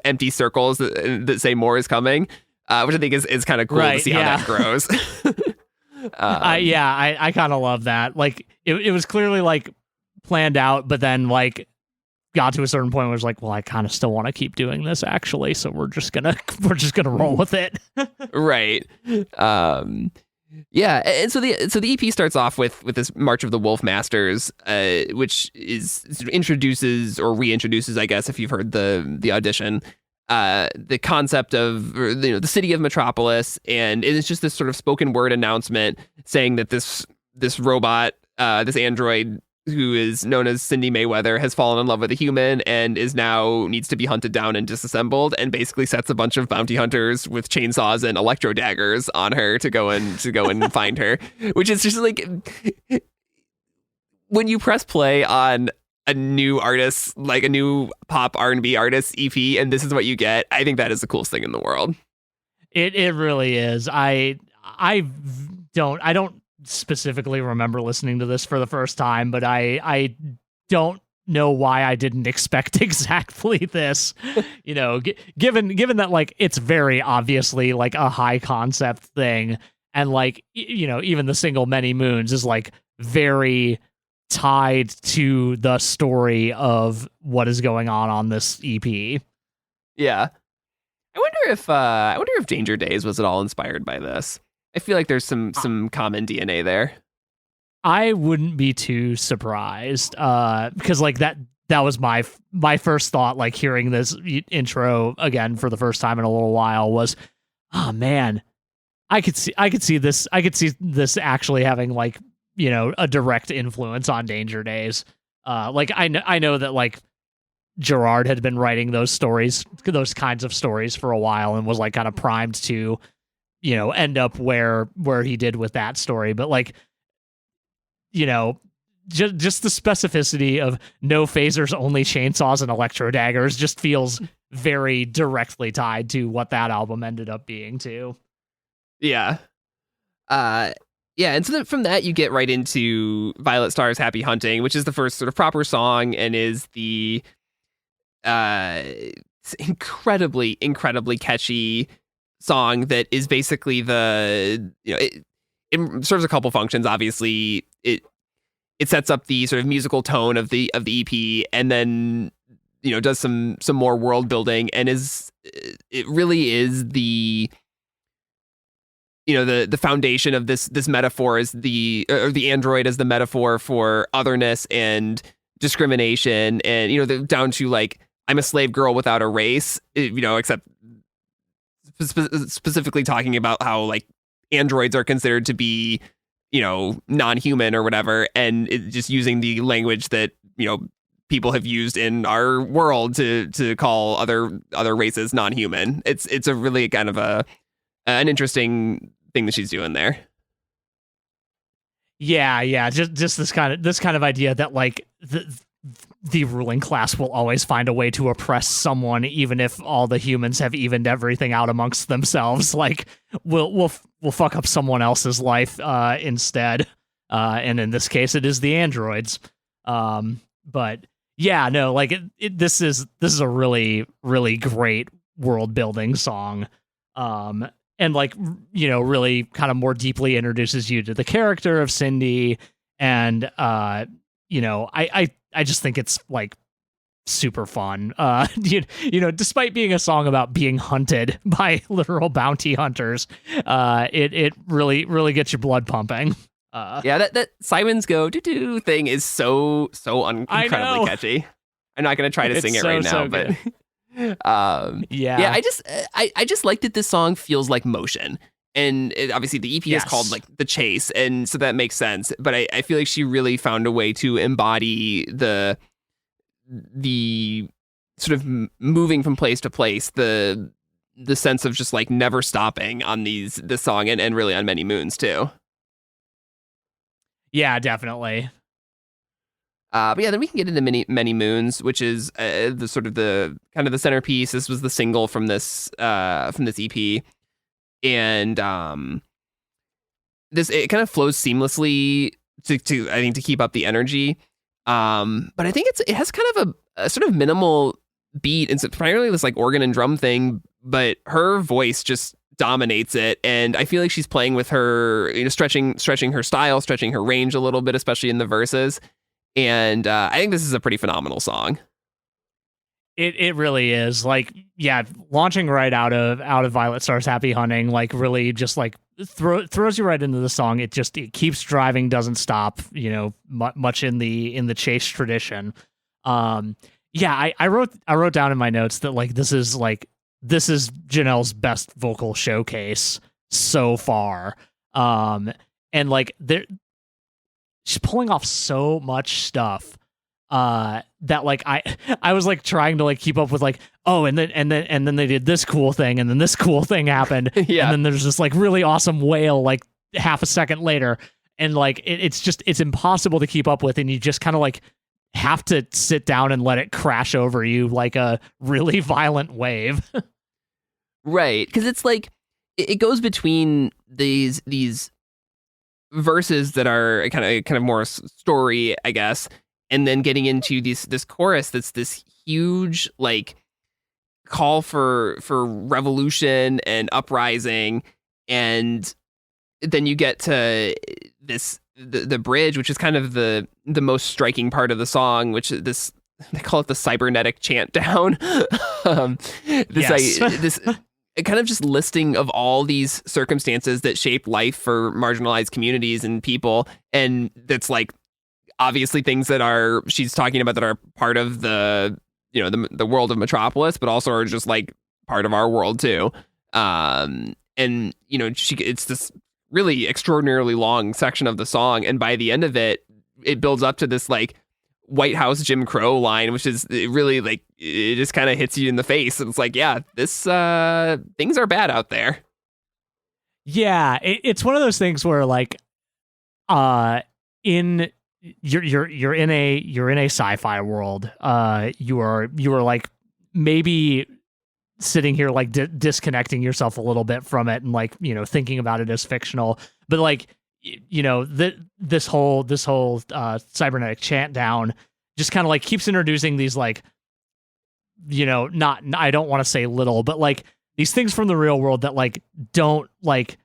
B: empty circles that say more is coming, which I think is kind of cool to see how that grows.
A: I kind of love that. Like it was clearly like planned out, but then like got to a certain point where it was like, well, I kind of still want to keep doing this actually, so we're just gonna roll with it.
B: Right. Yeah, and so the EP starts off with this March of the Wolf Masters, which introduces or reintroduces, I guess, if you've heard the audition, the concept of the city of Metropolis, and it's just this sort of spoken word announcement saying that this robot, this android who is known as Cindy Mayweather, has fallen in love with a human and is now needs to be hunted down and disassembled, and basically sets a bunch of bounty hunters with chainsaws and electro daggers on her to go and find her, which is just like when you press play on a new artist, like a new pop R&B artist EP, and this is what you get. I think that is the coolest thing in the world.
A: It really is. I don't specifically remember listening to this for the first time, but I don't know why I didn't expect exactly this. Given that like it's very obviously like a high concept thing, and like even the single Many Moons is like very tied to the story of what is going on this EP.
B: Yeah. I wonder if Danger Days was at all inspired by this. I feel like there's some common DNA there.
A: I wouldn't be too surprised, because like that was my first thought, like hearing this intro again for the first time in a little while was, oh man, I could see this actually having like a direct influence on Danger Days. Like I know that like Gerard had been writing those kinds of stories for a while and was like kind of primed to end up where he did with that story, but like just the specificity of no phasers, only chainsaws and electro daggers just feels very directly tied to what that album ended up being too.
B: Yeah. Yeah, and so then from that you get right into Violet Starr's Happy Hunting, which is the first sort of proper song and is the incredibly catchy song that is basically it serves a couple functions. Obviously, it sets up the sort of musical tone of the EP, and then does some more world building, and it really is the the foundation of this metaphor is the android as the metaphor for otherness and discrimination, and down to like I'm a slave girl without a race, except specifically talking about how like androids are considered to be non-human or whatever, and just using the language that people have used in our world to call other races non-human. It's a really kind of an interesting thing that she's doing there.
A: Yeah, just this kind of idea that like the ruling class will always find a way to oppress someone, even if all the humans have evened everything out amongst themselves. Like we'll fuck up someone else's life instead, and in this case, it is the androids. But yeah, no, like this is a really great world building song. And like really kind of more deeply introduces you to the character of Cindy, and I just think it's like super fun. Despite being a song about being hunted by literal bounty hunters, it really gets your blood pumping.
B: Yeah, that Simon's Go do do thing is so incredibly catchy. I'm not gonna try to sing it right now, but yeah, I just like that this song feels like motion. And obviously the EP is called like The Chase, and so that makes sense. But I feel like she really found a way to embody the sort of moving from place to place, the sense of just like never stopping on this song, and really on Many Moons too.
A: Yeah, definitely.
B: But yeah, then we can get into Many Moons, which is the sort of the kind of the centerpiece. This was the single from this EP. And it kind of flows seamlessly to I think to keep up the energy. But I think it has kind of a sort of minimal beat. It's primarily this like organ and drum thing, but her voice just dominates it. And I feel like she's playing with her, stretching her style, stretching her range a little bit, especially in the verses. And I think this is a pretty phenomenal song.
A: It really is. Like, yeah, launching right out of Violet Starr's Happy Hunting, like really just like throws you right into the song. It keeps driving, doesn't stop, much in the Chase tradition. Yeah, I wrote down in my notes that like this is Janelle's best vocal showcase so far. And like she's pulling off so much stuff that like I was like trying to like keep up with like, oh, and then they did this cool thing, and then this cool thing happened.
B: Yeah.
A: And then there's this like really awesome wail like half a second later, and like it's impossible to keep up with, and you just kind of like have to sit down and let it crash over you like a really violent wave.
B: Right, because it's like it goes between these verses that are kind of more story, I guess, and then getting into this chorus that's this huge like call for revolution and uprising, and then you get to the bridge, which is kind of the most striking part of the song, which is this, they call it the cybernetic chant down. This kind of just listing of all these circumstances that shape life for marginalized communities and people, and that's like obviously things that she's talking about that are part of the the world of Metropolis, but also are just like part of our world too. And it's this really extraordinarily long section of the song, and by the end of it, it builds up to this like White House Jim Crow line, which is really like, it just kind of hits you in the face, and it's like, yeah, this things are bad out there.
A: Yeah, it's one of those things where like in you're in a sci-fi world. You are like maybe sitting here like disconnecting yourself a little bit from it and like thinking about it as fictional, but like this whole cybernetic chant down just kind of like keeps introducing these like not, I don't want to say little, but like these things from the real world that like don't like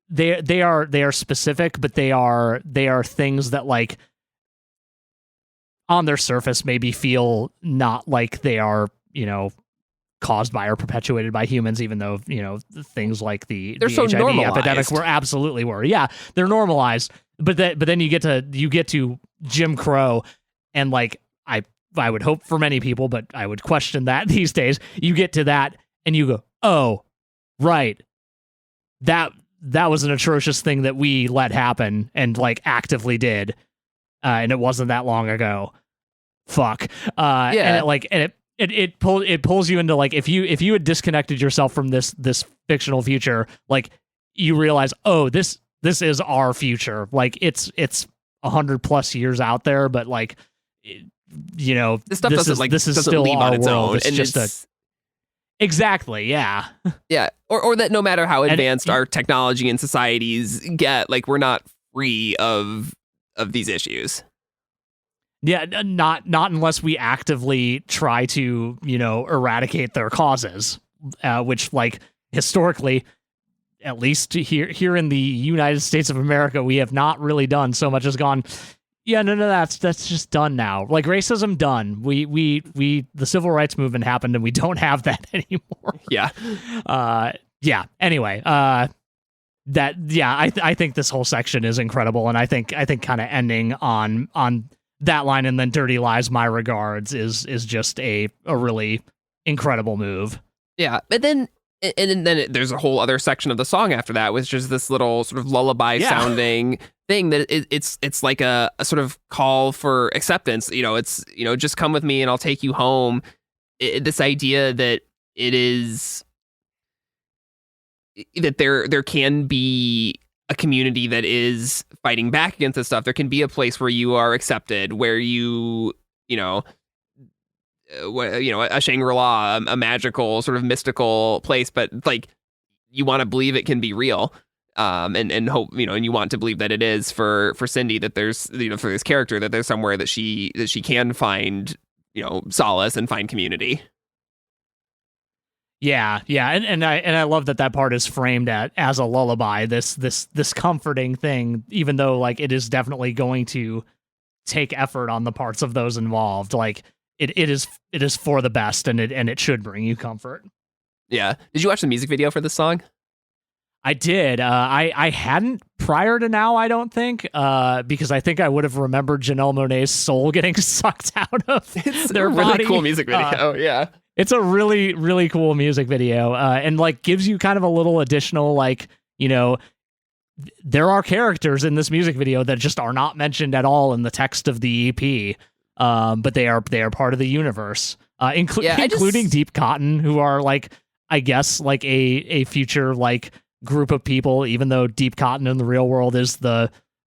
A: they are specific, but they are things that like on their surface maybe feel not like they are caused by or perpetuated by humans, even though things like the
B: so
A: HIV
B: normalized.
A: epidemic were. Yeah, they're normalized, but then you get to Jim Crow, and like I would hope for many people, but I would question that these days. You get to that and you go, oh, right, that was an atrocious thing that we let happen and like actively did, and it wasn't that long ago. Fuck. And it pulls you into like, if you had disconnected yourself from this fictional future, like you realize, oh, this is our future. Like it's 100+ years out there, but like
B: this stuff doesn't
A: still
B: leave
A: our
B: on its
A: world.
B: own,
A: It's
B: and
A: just exactly, yeah.
B: Yeah, or that no matter how advanced our technology and societies get, like we're not free of these issues.
A: Yeah, not unless we actively try to, eradicate their causes, which, like, historically, at least here in the United States of America, we have not really done. So much has gone, yeah, no, that's just done now. Like, racism done. We the civil rights movement happened, and we don't have that anymore.
B: Yeah.
A: Yeah. Anyway, I think this whole section is incredible, and I think kind of ending on that line and then Dirty Lies, My Regards is just a really incredible move.
B: Yeah, but then there's a whole other section of the song after that, which is this little sort of lullaby sounding thing that it's like a sort of call for acceptance. It's just come with me and I'll take you home. This idea that it is that there can be a community that is fighting back against this stuff. There can be a place where you are accepted, where a Shangri-La, a magical sort of mystical place, but like you want to believe it can be real, and hope, and you want to believe that it is for Cindy, that there's, for this character, that there's somewhere that she can find, solace and find community.
A: Yeah, and I love that part is framed as a lullaby, this comforting thing, even though like it is definitely going to take effort on the parts of those involved. Like it is for the best, and it should bring you comfort. Yeah.
B: Did you watch the music video for this song?
A: I did. I hadn't prior to now, I don't think, because I think I would have remembered Janelle Monáe's soul getting sucked out of their
B: really
A: body.
B: Cool music video. Yeah.
A: It's a really, really cool music video, and like gives you kind of a little additional, like, there are characters in this music video that just are not mentioned at all in the text of the EP, but they are part of the universe, including Deep Cotton, who are like, I guess, like a future like group of people, even though Deep Cotton in the real world is the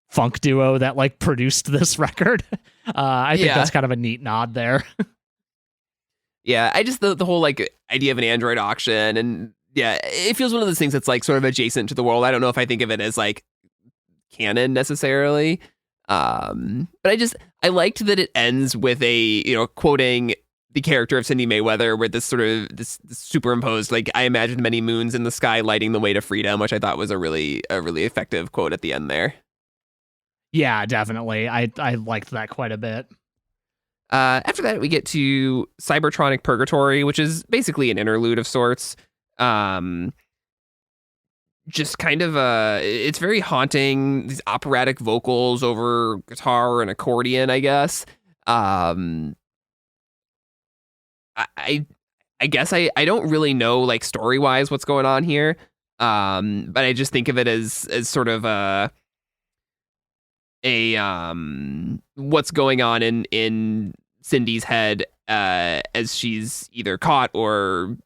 A: funk duo that like produced this record. I think that's kind of a neat nod there.
B: Yeah, I just the whole like idea of an Android auction, and yeah, it feels one of those things that's like sort of adjacent to the world. I don't know if I think of it as like canon necessarily. But I liked that it ends with quoting the character of Cindy Mayweather with this sort of this superimposed, like, I imagined many moons in the sky lighting the way to freedom, which I thought was a really effective quote at the end there.
A: Yeah, definitely. I liked that quite a bit.
B: After that, we get to Cybertronic Purgatory, which is basically an interlude of sorts. Just kind of it's very haunting, these operatic vocals over guitar and accordion, I guess. I guess I don't really know, like, story-wise what's going on here. But I just think of it as sort of a what's going on in Cindy's head as she's either caught or,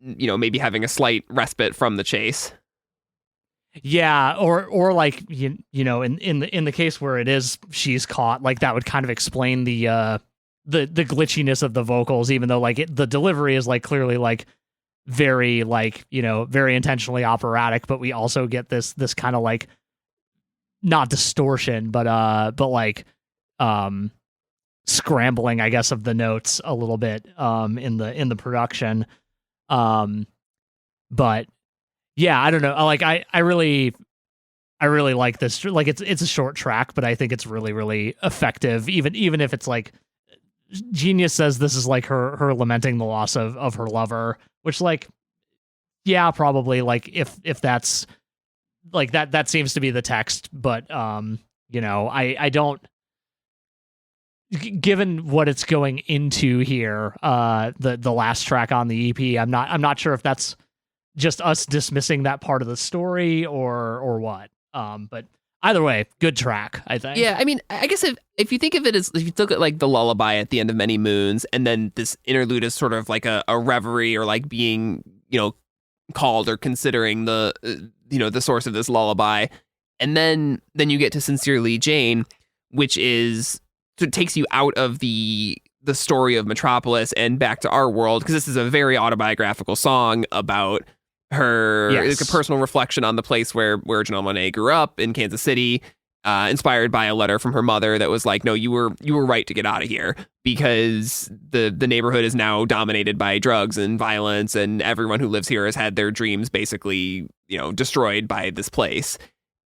B: you know, maybe having a slight respite from the chase.
A: Yeah, or like you know, in the case where it is she's caught, like, that would kind of explain the glitchiness of the vocals, even though, like, the delivery is, like, clearly, like, very, like, you know, very intentionally operatic, but we also get this kind of, like, not distortion, but like scrambling, I guess, of the notes a little bit in the production. But yeah, I don't know. Like, I really like this. Like, it's a short track, but I think it's really, really effective. Even if it's, like, Genius says this is, like, her lamenting the loss of her lover, which, like, yeah, probably, like, if that's, like, that seems to be the text, but you know, I don't, given what it's going into here, the last track on the EP, I'm not sure if that's just us dismissing that part of the story or what. But either way, good track, I think.
B: Yeah, I mean, I guess if you think of it as, if you look at, like, the lullaby at the end of Many Moons, and then this interlude is sort of like a reverie, or like being, you know, called or considering the the source of this lullaby, and then you get to Sincerely Jane, which is, so it takes you out of the story of Metropolis and back to our world, because this is a very autobiographical song about her, like, a personal reflection on the place where Janelle Monáe grew up in Kansas City, inspired by a letter from her mother that was like, no, you were right to get out of here, because the neighborhood is now dominated by drugs and violence, and everyone who lives here has had their dreams basically, you know, destroyed by this place.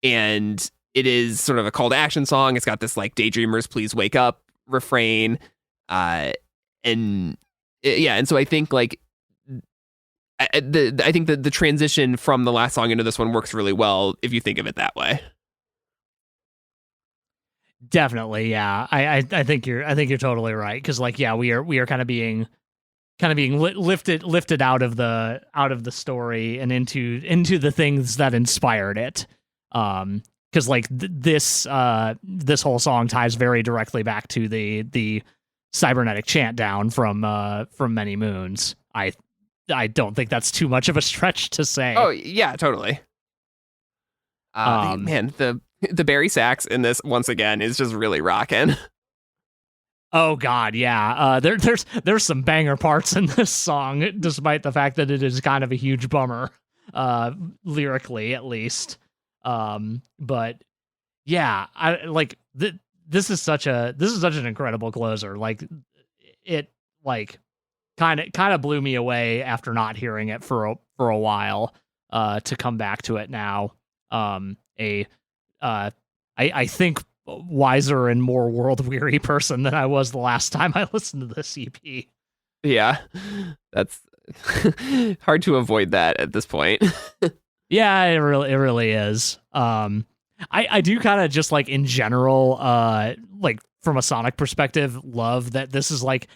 B: And it is sort of a call to action song. It's got this, like, daydreamers please wake up refrain, and so I think, like, I think that the transition from the last song into this one works really well if you think of it that way.
A: Definitely, yeah. I think you're totally right, because, like, yeah, we are kind of being lifted out of the story and into the things that inspired it. Because, like, this whole song ties very directly back to the cybernetic chant down from Many Moons. I don't think that's too much of a stretch to say.
B: Oh yeah, totally. Man, the Barry sax in this, once again, is just really rocking.
A: Oh God, yeah. There's some banger parts in this song, despite the fact that it is kind of a huge bummer, lyrically at least. But yeah, I like this is such an incredible closer. Like, it, like, kind of blew me away after not hearing it for a while, to come back to it now. I think wiser and more world weary person than I was the last time I listened to this EP.
B: Yeah, that's hard to avoid that at this point.
A: Yeah, it really is. I do kind of just, like, in general, like, from a sonic perspective, love that this is, like,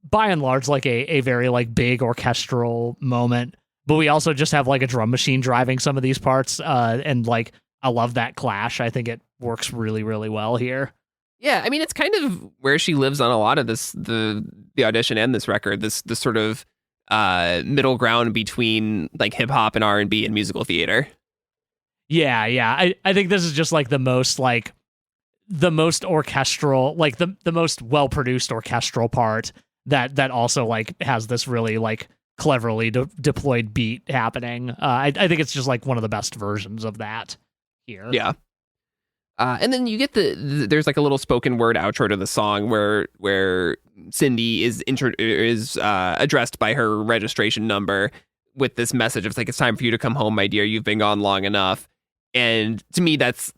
A: by and large, like, a very, like, big orchestral moment, but we also just have, like, a drum machine driving some of these parts, and, like, I love that clash. I think it works really, really well here.
B: Yeah, I mean, it's kind of where she lives on a lot of this, the audition and this record, this sort of middle ground between, like, hip hop and R&B and musical theater.
A: Yeah. I think this is just, like, the most orchestral, like, the most well produced orchestral part that also, like, has this really, like, cleverly deployed beat happening. I think it's just, like, one of the best versions of that here.
B: Yeah. And then you get there's like a little spoken word outro to the song where Cindy is addressed by her registration number with this message of like, it's time for you to come home, my dear. You've been gone long enough. And to me, that's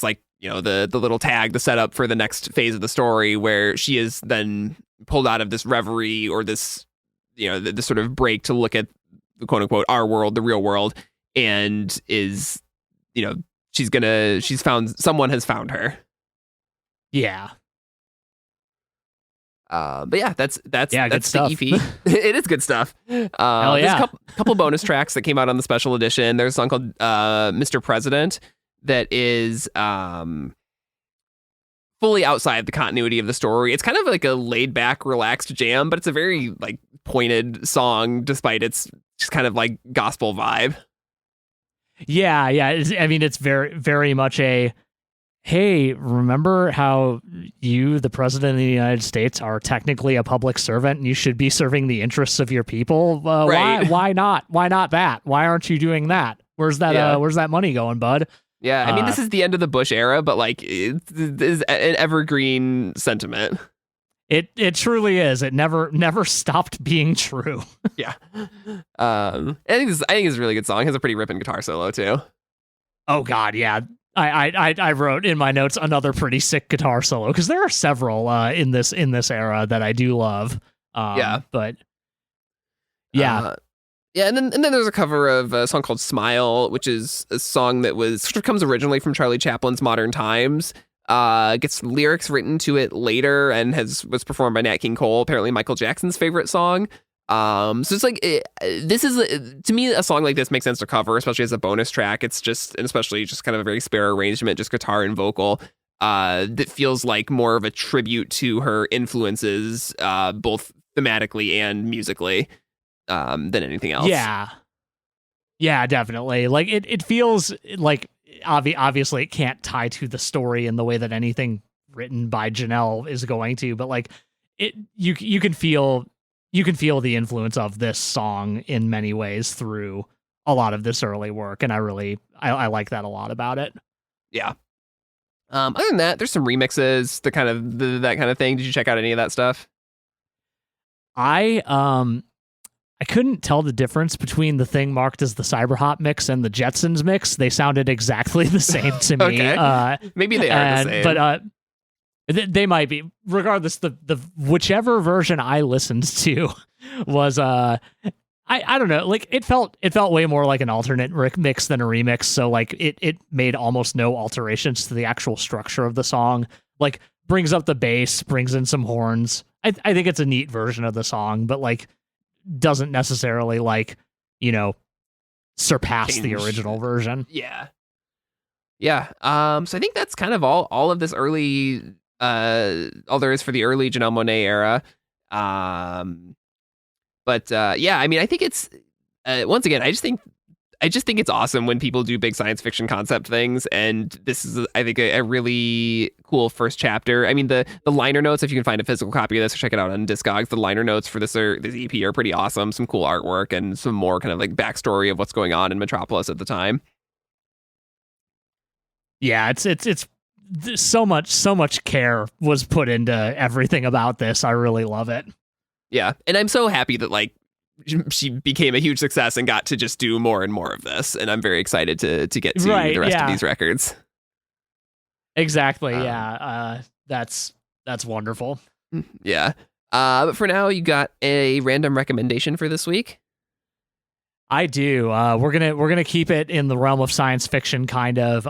B: like, you know, the little tag, the setup for the next phase of the story, where she is then pulled out of this reverie or this, you know, this sort of break to look at the quote unquote our world, the real world, and is, you know, someone has found her.
A: Yeah.
B: But yeah, that's
A: good stuff.
B: the EP. It is good stuff.
A: Hell yeah.
B: There's a couple bonus tracks that came out on the special edition. There's a song called Mr. President that is fully outside the continuity of the story. It's kind of like a laid back, relaxed jam, but it's a very like pointed song despite its just kind of like gospel vibe.
A: Yeah. I mean, it's very, very much a, hey, remember how you, the president of the United States, are technically a public servant and you should be serving the interests of your people?
B: Right.
A: Why not? Why not that? Why aren't you doing that? Where's that money going, bud?
B: Yeah, I mean, this is the end of the Bush era, but like it is an evergreen sentiment.
A: It truly is. It never stopped being true.
B: Yeah. I think it's a really good song. It has a pretty ripping guitar solo too.
A: Oh God, yeah. I wrote in my notes another pretty sick guitar solo because there are several in this era that I do love. But yeah.
B: Yeah, and then there's a cover of a song called "Smile," which is a song that comes originally from Charlie Chaplin's Modern Times. Gets lyrics written to it later and was performed by Nat King Cole, apparently Michael Jackson's favorite song. So it's like this is to me, a song like this makes sense to cover, especially as a bonus track. It's just, and especially just kind of a very spare arrangement, just guitar and vocal. That feels like more of a tribute to her influences, both thematically and musically, than anything else.
A: Yeah, definitely. Like it feels like obviously it can't tie to the story in the way that anything written by Janelle is going to, but like you can feel the influence of this song in many ways through a lot of this early work, and I like that a lot about it.
B: Yeah. Other than that, there's some remixes, that kind of thing. Did you check out any of that stuff?
A: I couldn't tell the difference between the thing marked as the Cyberhop mix and the Jetsons mix. They sounded exactly the same to me.
B: Okay. Maybe they are the same.
A: But they might be. Regardless, the whichever version I listened to was I don't know. Like it felt way more like an alternate mix than a remix. So like it made almost no alterations to the actual structure of the song. Like brings up the bass, brings in some horns. I think it's a neat version of the song, but like doesn't necessarily like, you know, surpass the original version.
B: Yeah. So I think that's kind of all of this early all there is for the early Janelle Monáe era. But I mean, I think it's once again, I just think it's awesome when people do big science fiction concept things, and this is, I think, a really cool first chapter. I mean, the liner notes, if you can find a physical copy of this, check it out on Discogs. The liner notes for this EP are pretty awesome. Some cool artwork and some more kind of like backstory of what's going on in Metropolis at the time.
A: Yeah, it's so much care was put into everything about this. I really love it.
B: Yeah, and I'm so happy that like she became a huge success and got to just do more and more of this, and I'm very excited to get to the rest of these records.
A: Exactly. That's wonderful.
B: Yeah. But for now, you got a random recommendation for this week?
A: I do. We're gonna keep it in the realm of science fiction, kind of.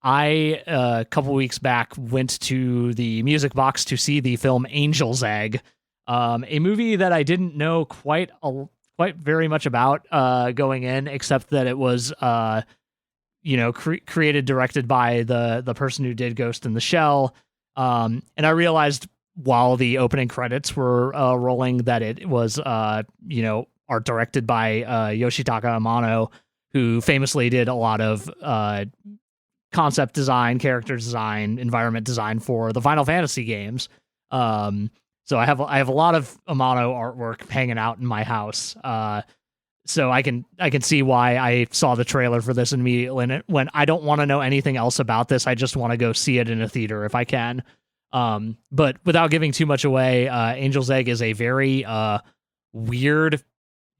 A: I a couple weeks back went to the Music Box to see the film Angel's Egg. A movie that I didn't know quite very much about going in, except that it was created, directed by the person who did Ghost in the Shell. And I realized while the opening credits were rolling that it was art directed by Yoshitaka Amano, who famously did a lot of concept design, character design, environment design for the Final Fantasy games. So I have a lot of Amano artwork hanging out in my house. So I can see why I saw the trailer for this immediately when I don't want to know anything else about this. I just want to go see it in a theater if I can. But without giving too much away, Angel's Egg is a very weird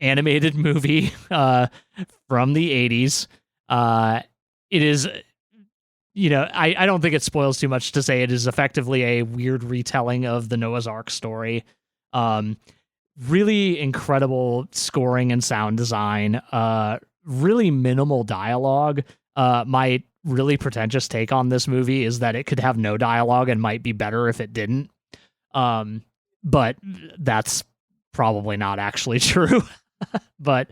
A: animated movie from the 80s. It is, I don't think it spoils too much to say it is effectively a weird retelling of the Noah's Ark story. Really incredible scoring and sound design, really minimal dialogue. My really pretentious take on this movie is that it could have no dialogue and might be better if it didn't. But that's probably not actually true. But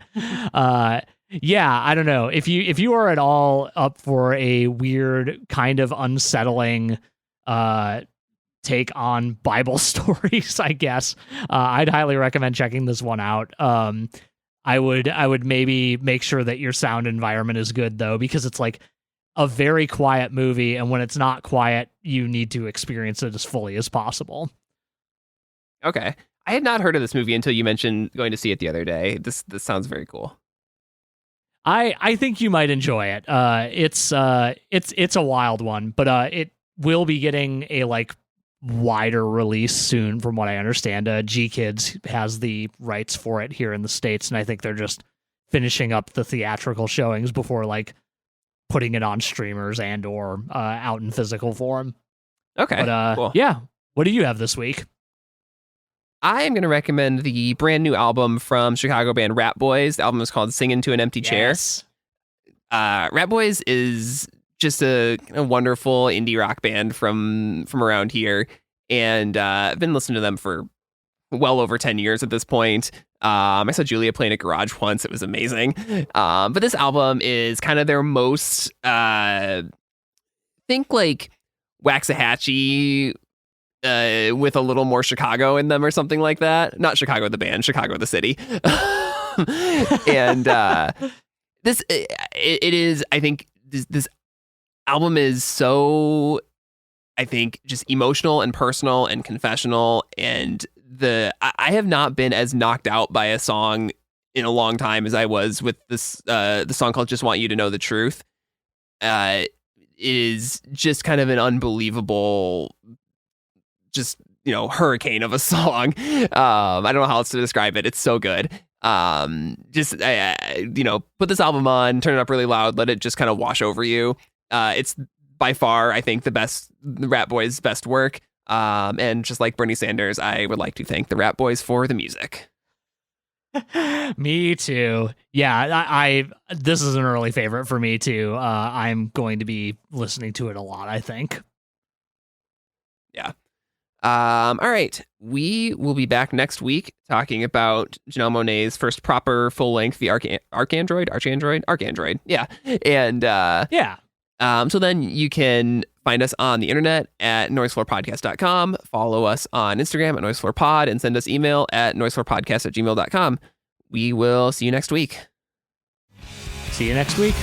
A: yeah, I don't know. If you are at all up for a weird, kind of unsettling take on Bible stories, I guess, I'd highly recommend checking this one out. I would maybe make sure that your sound environment is good though, because it's like a very quiet movie, and when it's not quiet, you need to experience it as fully as possible.
B: Okay. I had not heard of this movie until you mentioned going to see it the other day. This sounds very cool.
A: I think you might enjoy it. It's a wild one, but it will be getting a like wider release soon, from what I understand. G Kids has the rights for it here in the States, and I think they're just finishing up the theatrical showings before like putting it on streamers and or out in physical form.
B: Okay,
A: but
B: cool.
A: Yeah, what do you have this week?
B: I am going to recommend the brand new album from Chicago band Rat Boys. The album is called Singin' to an Empty Chair. Rat Boys is just a wonderful indie rock band from around here, and I've been listening to them for well over 10 years at this point. I saw Julia play in a garage once. It was amazing. But this album is kind of their most, think like Waxahachie with a little more Chicago in them or something like that. Not Chicago the band, Chicago the city. And this, it is, I think, this album is so, I think, just emotional and personal and confessional, and I have not been as knocked out by a song in a long time as I was with this the song called Just Want You to Know the Truth. It is just kind of an unbelievable, just, hurricane of a song. I don't know how else to describe it. It's so good. Just put this album on, turn it up really loud, let it just kind of wash over you. It's by far, I think, the Rat Boys' best work. And just like Bernie Sanders, I would like to thank the Rat Boys for the music.
A: Me too. Yeah, I this is an early favorite for me too. I'm going to be listening to it a lot, I think.
B: Yeah. All right. We will be back next week talking about Janelle Monáe's first proper full-length, the Archandroid. Yeah. And
A: yeah.
B: So then you can find us on the internet at noisefloorpodcast.com. Follow us on Instagram at noisefloorpod, and send us email at noisefloorpodcast@gmail.com. We will see you next week.
A: See you next week.